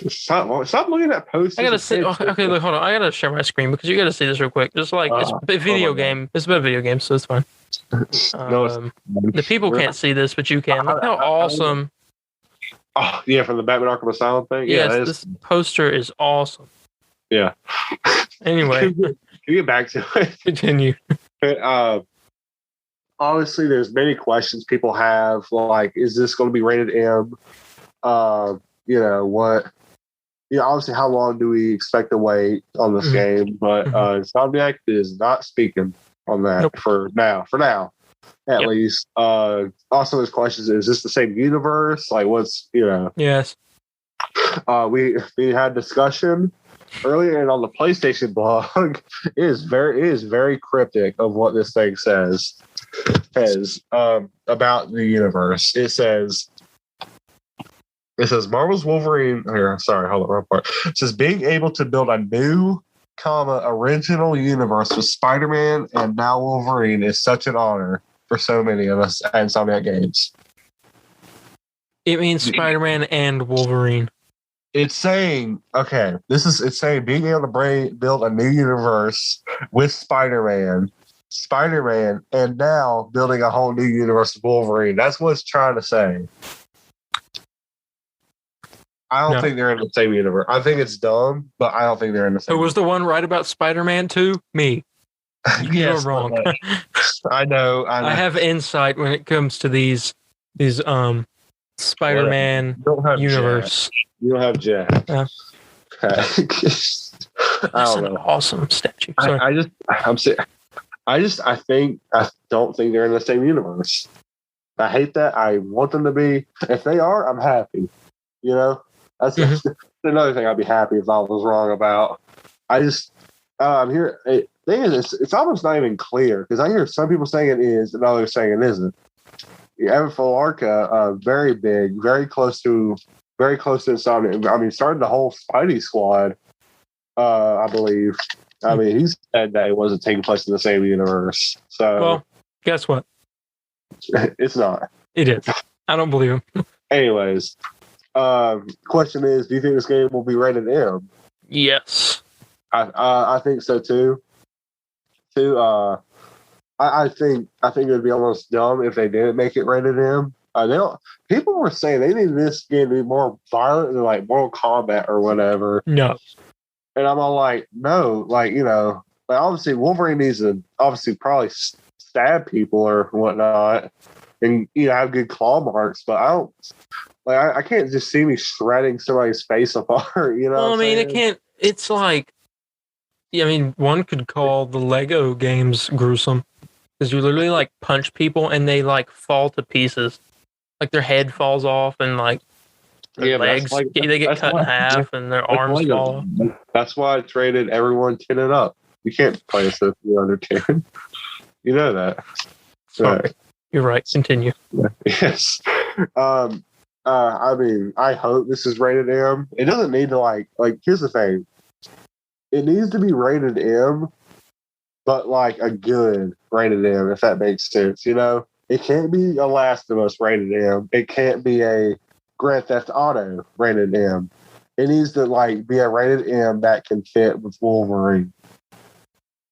Stop looking at posters. I gotta see. Okay, look, hold on. I gotta share my screen because you gotta see this real quick. Just like it's a video game. It's about video games, so it's fine. The people can't see this, but you can. Look how awesome. Oh, yeah, from the Batman Arkham Asylum thing? Yes, this poster is awesome. Yeah. Anyway. Can we get back to it? Continue. Obviously, there's many questions people have, like, is this going to be rated M? Obviously, how long do we expect to wait on this game? But Insomniac is not speaking on that for now. At least. Also, there's questions: is this the same universe? Like, what's Yes. We had discussion earlier, and on the PlayStation blog, it is very cryptic of what this thing says about the universe. It says Marvel's Wolverine. Here, sorry, hold on, wrong part. It says being able to build a new, original universe with Spider-Man and now Wolverine is such an honor for so many of us at Insomniac Games. It means Spider-Man and Wolverine. It's saying, it's saying being able to build a new universe with Spider-Man, and now building a whole new universe with Wolverine. That's what it's trying to say. I don't think they're in the same universe. I think it's dumb, but I don't think they're in the same Who was the one right about Spider-Man 2? Me. You were wrong. I know. I have insight when it comes to these Spider-Man universe. You don't have Jack. Yeah. Okay. That's an awesome statue. Sorry. I don't think they're in the same universe. I hate that. I want them to be. If they are, I'm happy. That's another thing I'd be happy if I was wrong about. I'm here. It's almost not even clear because I hear some people saying it is and others saying it isn't. Evan Falarka, very big, very close to Insomniac. I mean, started the whole Spidey squad, I believe. I mean, he said that it wasn't taking place in the same universe. So, well, guess what? It's not. It is. I don't believe him. Anyways, question is, do you think this game will be rated M? Yes. I think so too. I think it would be almost dumb if they didn't make it rated M. People were saying they need this game to be more violent than like Mortal Kombat or whatever. No. And I'm all like, no, obviously Wolverine needs to probably stab people or whatnot, and have good claw marks. But I don't I can't just see me shredding somebody's face apart. Well, I mean, it can't. It's like, one could call the Lego games gruesome because you literally like punch people and they like fall to pieces, like their head falls off and like their legs they get cut in half and their arms fall off. That's why it's rated everyone 10 and up. You can't play this if you're under 10. You know that. Sorry. You're right. Continue. Yes. I hope this is rated M. It doesn't need to here's the thing. It needs to be rated M, but like a good rated M, if that makes sense. It can't be a Last of Us rated M. It can't be a Grand Theft Auto rated M. It needs to be a rated M that can fit with Wolverine.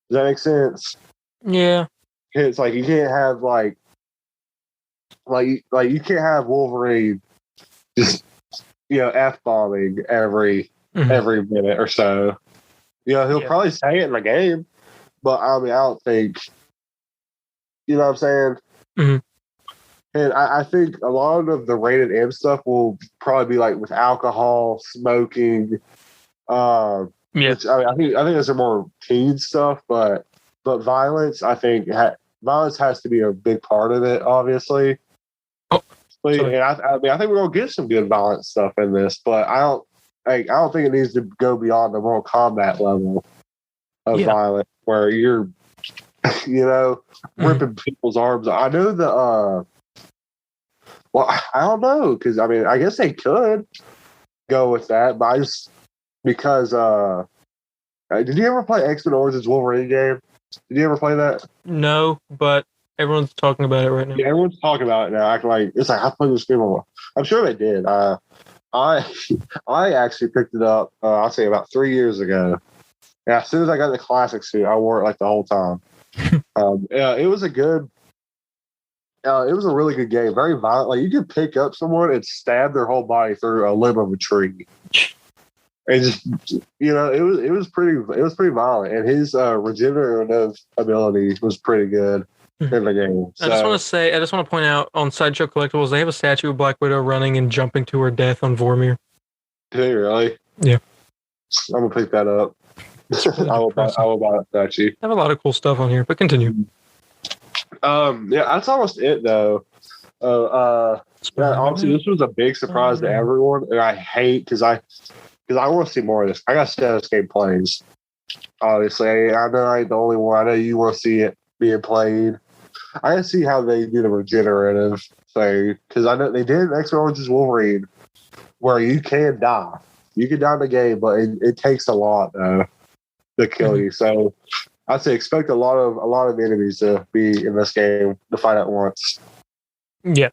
Does that make sense? Yeah. It's like you can't have you can't have Wolverine just F-bombing every minute or so. He'll probably say it in the game, but I don't think, what I'm saying? Mm-hmm. And I think a lot of the rated M stuff will probably be with alcohol, smoking. Which, I think those are more teen stuff, but violence, I think violence has to be a big part of it, obviously. And I mean, I think we're gonna get some good violent stuff in this, but I don't think it needs to go beyond the Mortal Kombat level of violence, where you're, ripping people's arms. I know well, I don't know, because I mean, I guess they could go with that, but because did you ever play X-Men Origins Wolverine game? Did you ever play that? No, but everyone's talking about it right now. Yeah, everyone's talking about it now. Acting like it's like I played this game. I'm sure they did. I actually picked it up. I'll say about 3 years ago. Yeah, as soon as I got the classic suit, I wore it like the whole time. It was a good. It was a really good game. Very violent. Like you could pick up someone and stab their whole body through a limb of a tree. And just it was pretty violent, and his regenerative ability was pretty good in the game. So, I just want to point out on Sideshow Collectibles, they have a statue of Black Widow running and jumping to her death on Vormir. Do you really? Yeah. I'm gonna pick that up. I will buy that statue. I have a lot of cool stuff on here, but continue. Yeah, that's almost it though. Obviously, this was a big surprise to everyone, and I hate because I want to see more of this. I got to see how this game plays. Obviously, I know I ain't the only one. I know you want to see it being played. I got to see how they do the regenerative thing, because I know they did X-Men Origins Wolverine, where you can die. You can die in the game, but it takes a lot to kill you. So I'd say expect a lot of enemies to be in this game to fight at once. Yeah.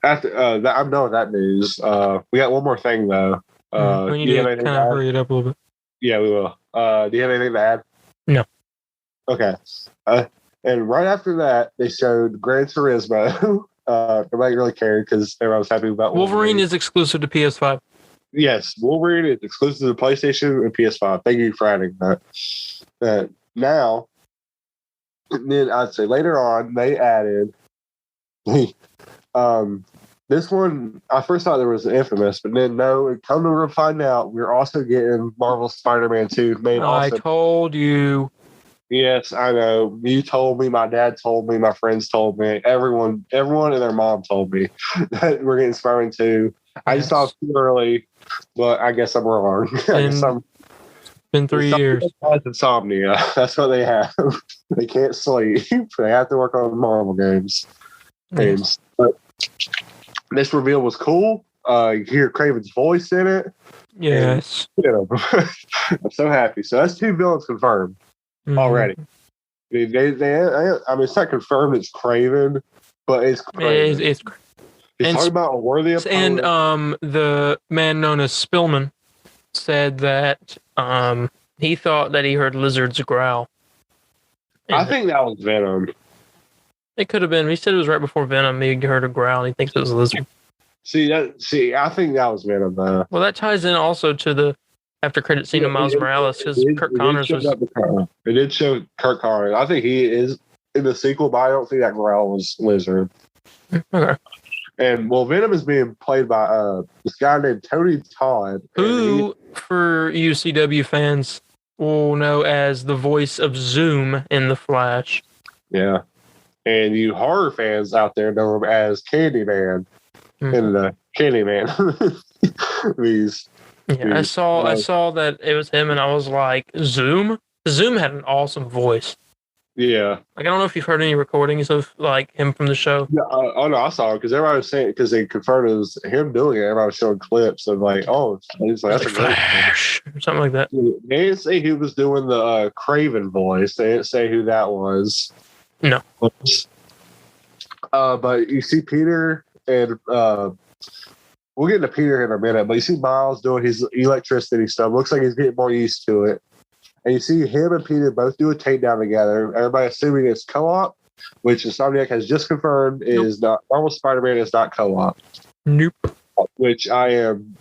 After that, I'm done with that news. We got one more thing though. We need to kind of hurry it up a little bit. Yeah, we will. Do you have anything to add? No. Okay. And right after that, they showed Gran Turismo. Nobody really cared because everyone was happy about Wolverine is exclusive to PS5. Yes, Wolverine is exclusive to PlayStation and PS5. Thank you for adding that. Now, and then I'd say later on, they added this one. I first thought there was an Infamous, but then no, come to find out, we're also getting Marvel Spider-Man 2. I told you. Yes, I know. You told me, my dad told me, my friends told me, everyone and their mom told me that we're getting Spider-Man 2. Yes. I just thought too early, but I guess I'm wrong. It's been 3 years. Insomnia. That's what they have. They can't sleep. They have to work on Marvel games. Yes. But this reveal was cool. You hear Kraven's voice in it. Yes. And, I'm so happy. So that's 2 villains confirmed already. I mean, it's not confirmed it's Kraven, but it's Kraven. He's talking about a worthy opponent. And the man known as Spillman said that he thought that he heard lizards growl. I think that was Venom. It could have been. He said it was right before Venom. He heard a growl and he thinks it was a lizard. See, I think that was Venom. Well, that ties in also to the after credit scene of Miles Morales, because Kurt Connors was. It did show Kurt Connors. I think he is in the sequel, but I don't think that growl was lizard. Okay. And Venom is being played by this guy named Tony Todd, who, for UCW fans, will know as the voice of Zoom in The Flash. Yeah, and you horror fans out there know him as Candyman in the Candyman movies. Yeah, I saw that it was him, and I was like, Zoom. Zoom had an awesome voice. Yeah. Like, I don't know if you've heard any recordings of, like, him from the show. Yeah, no, I saw it, because everybody was saying, because they confirmed it was him doing it. Everybody was showing clips of, like, he's like, that's a great Flash, or something like that. They didn't say he was doing the Kraven voice. They didn't say who that was. No. But you see Peter, and we'll get into Peter in a minute, but you see Miles doing his electricity stuff. Looks like he's getting more used to it. And you see him and Peter both do a takedown together. Everybody assuming it's co-op, which Insomniac has just confirmed is not. Marvel Spider-Man is not co-op. Nope. Which I am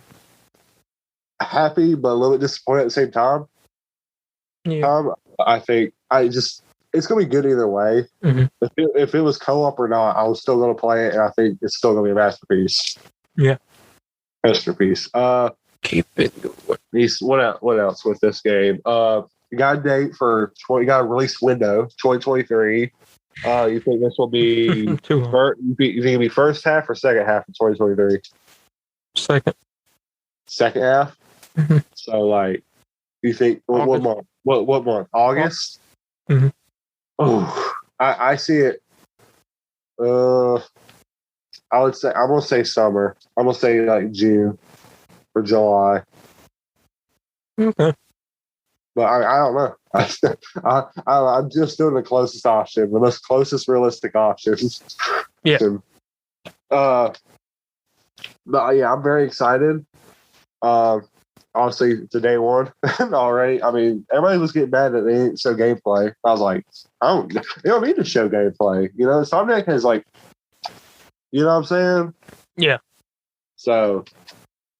happy, but a little bit disappointed at the same time. Yeah. I think it's going to be good either way. Mm-hmm. If it was co-op or not, I was still going to play it, and I think it's still going to be a masterpiece. Yeah. Masterpiece. Keep it going. What else with this game? You got a date for got a release window, 2023. You think this will be Too long. you think it'll be first half or second half of 2023? Second half. Mhm. So like, you think what month? What month? August. Mhm. Oh, I see it. I would say I'm gonna say summer. I'm gonna say like June or July. Okay. But I don't know. I'm just doing the closest option, the most closest realistic option. Yeah. But yeah, I'm very excited. Obviously, it's day one already. I mean, everybody was getting mad that they didn't show gameplay. I was like, they don't need to show gameplay. You know, Insomniac has like, you know what I'm saying? Yeah. So.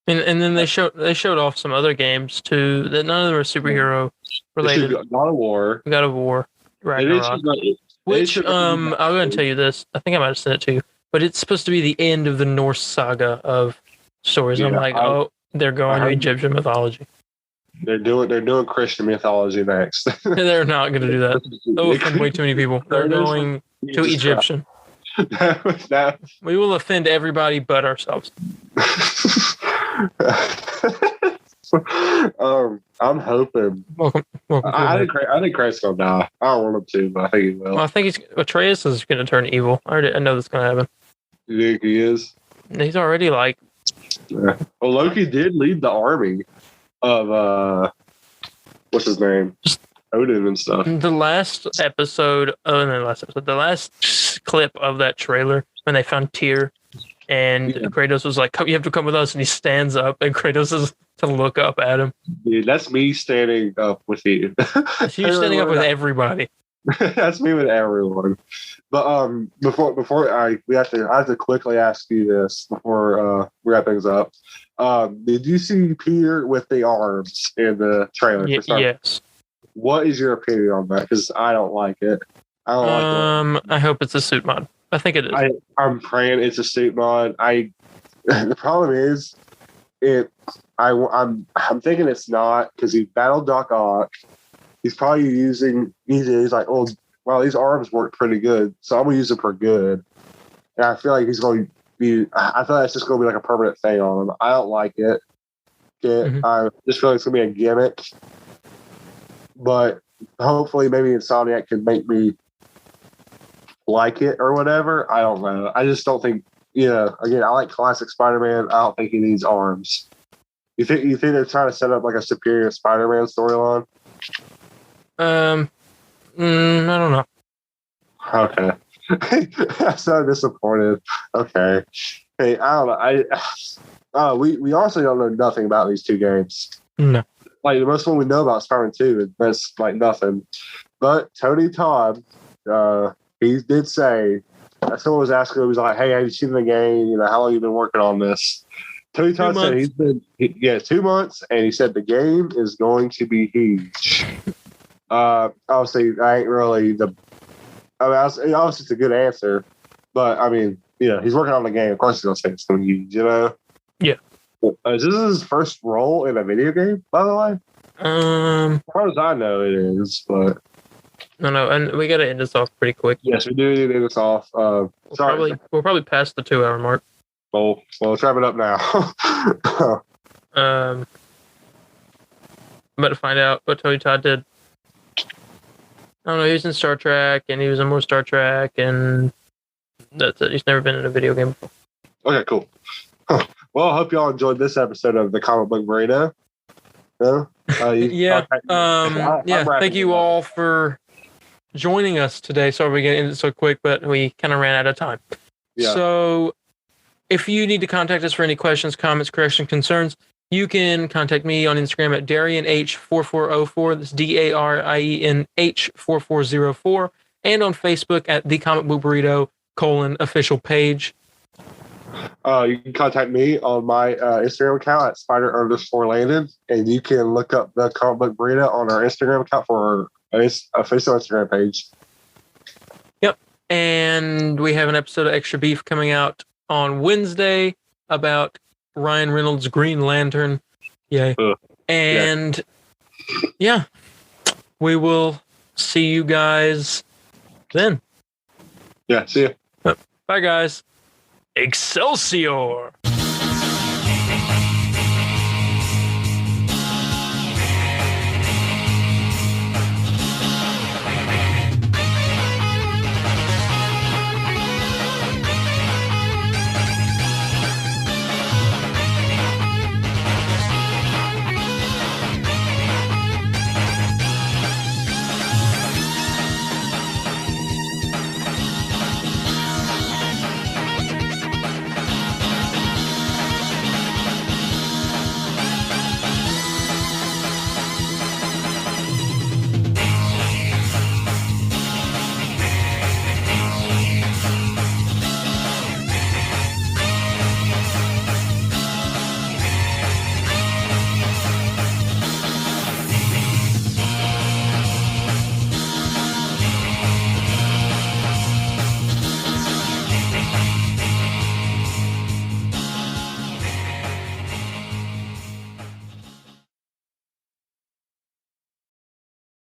And then they showed off some other games too that none of them are superhero related. God of War. God of War. Ragnarok. Which I'm going to tell you this. I think I might have said it to you, but it's supposed to be the end of the Norse saga of stories. Yeah, I'm like, they're going to Egyptian mythology. They're doing Christian mythology next. They're not going to do that. They'll offend way too many people. They're going to Egyptian. We will offend everybody but ourselves. I'm hoping. Welcome I think Christ's gonna die. I don't want him to, but I think he will. Well, I think Atreus is going to turn evil. I know that's going to happen. You think he is? He's already like. Yeah. Well, Loki did lead the army of what's his name? Odin and stuff. The last clip of that trailer when they found Tyr, and Kratos was like, "You have to come with us," and he stands up, and Kratos is to look up at him. Dude, that's me standing up with you. You're standing up with everybody. That's me with everyone. But before I have to quickly ask you this before we wrap things up. Did you see Peter with the arms in the trailer? Yes. What is your opinion on that? Because I don't like it. I don't like it. I hope it's a suit mod. I think it is. I'm praying it's a suit mod. The problem is I'm thinking it's not because he battled Doc Ock. He's probably he's like, oh, well, these arms work pretty good, so I'm gonna use them for good. And I feel like he's going to be. I feel like it's just going to be like a permanent thing on him. I don't like it. I just feel like it's gonna be a gimmick. But hopefully, maybe Insomniac can make me like it or whatever. I don't know. I just don't think. Again, I like classic Spider-Man. I don't think he needs arms. You think they're trying to set up like a superior Spider-Man storyline? I don't know. Okay. I'm so disappointed. Okay. Hey, I don't know. We honestly don't know nothing about these two games. No. Like the most one we know about is Spider-Man 2. That's like nothing. But Tony Todd, he did say, someone was asking him, he was like, "Hey, have you seen the game? How long have you been working on this?" Tony Todd said he's been 2 months, and he said the game is going to be huge. Obviously, I ain't really obviously it's a good answer, but I mean, he's working on the game. Of course, he's gonna say it's gonna be huge. Yeah. Is this his first role in a video game? By the way, as far as I know, it is. But no, and we got to end this off pretty quick. Yes, we do need to end this off. We'll probably pass the 2 hour mark. Well, let's wrap it up now. I'm about to find out what Tony Todd did. I don't know. He was in Star Trek, and he was in more Star Trek, and that's it. He's never been in a video game before. Okay, cool. Well, I hope y'all enjoyed this episode of the Comic Book Burrito. Thank you all for joining us today. Sorry we get ended so quick, but we kind of ran out of time. Yeah. So, if you need to contact us for any questions, comments, corrections, concerns, you can contact me on Instagram at DarienH4404. That's DARIENH4404. And on Facebook at The Comic Book Burrito, official page. You can contact me on my Instagram account at Spider_Landon. And you can look up The Comic Book Burrito on our Instagram account for our official Instagram page. Yep. And we have an episode of Extra Beef coming out on Wednesday about Ryan Reynolds' Green Lantern. Yay. And we will see you guys then. Yeah, see ya. Bye, guys. Excelsior.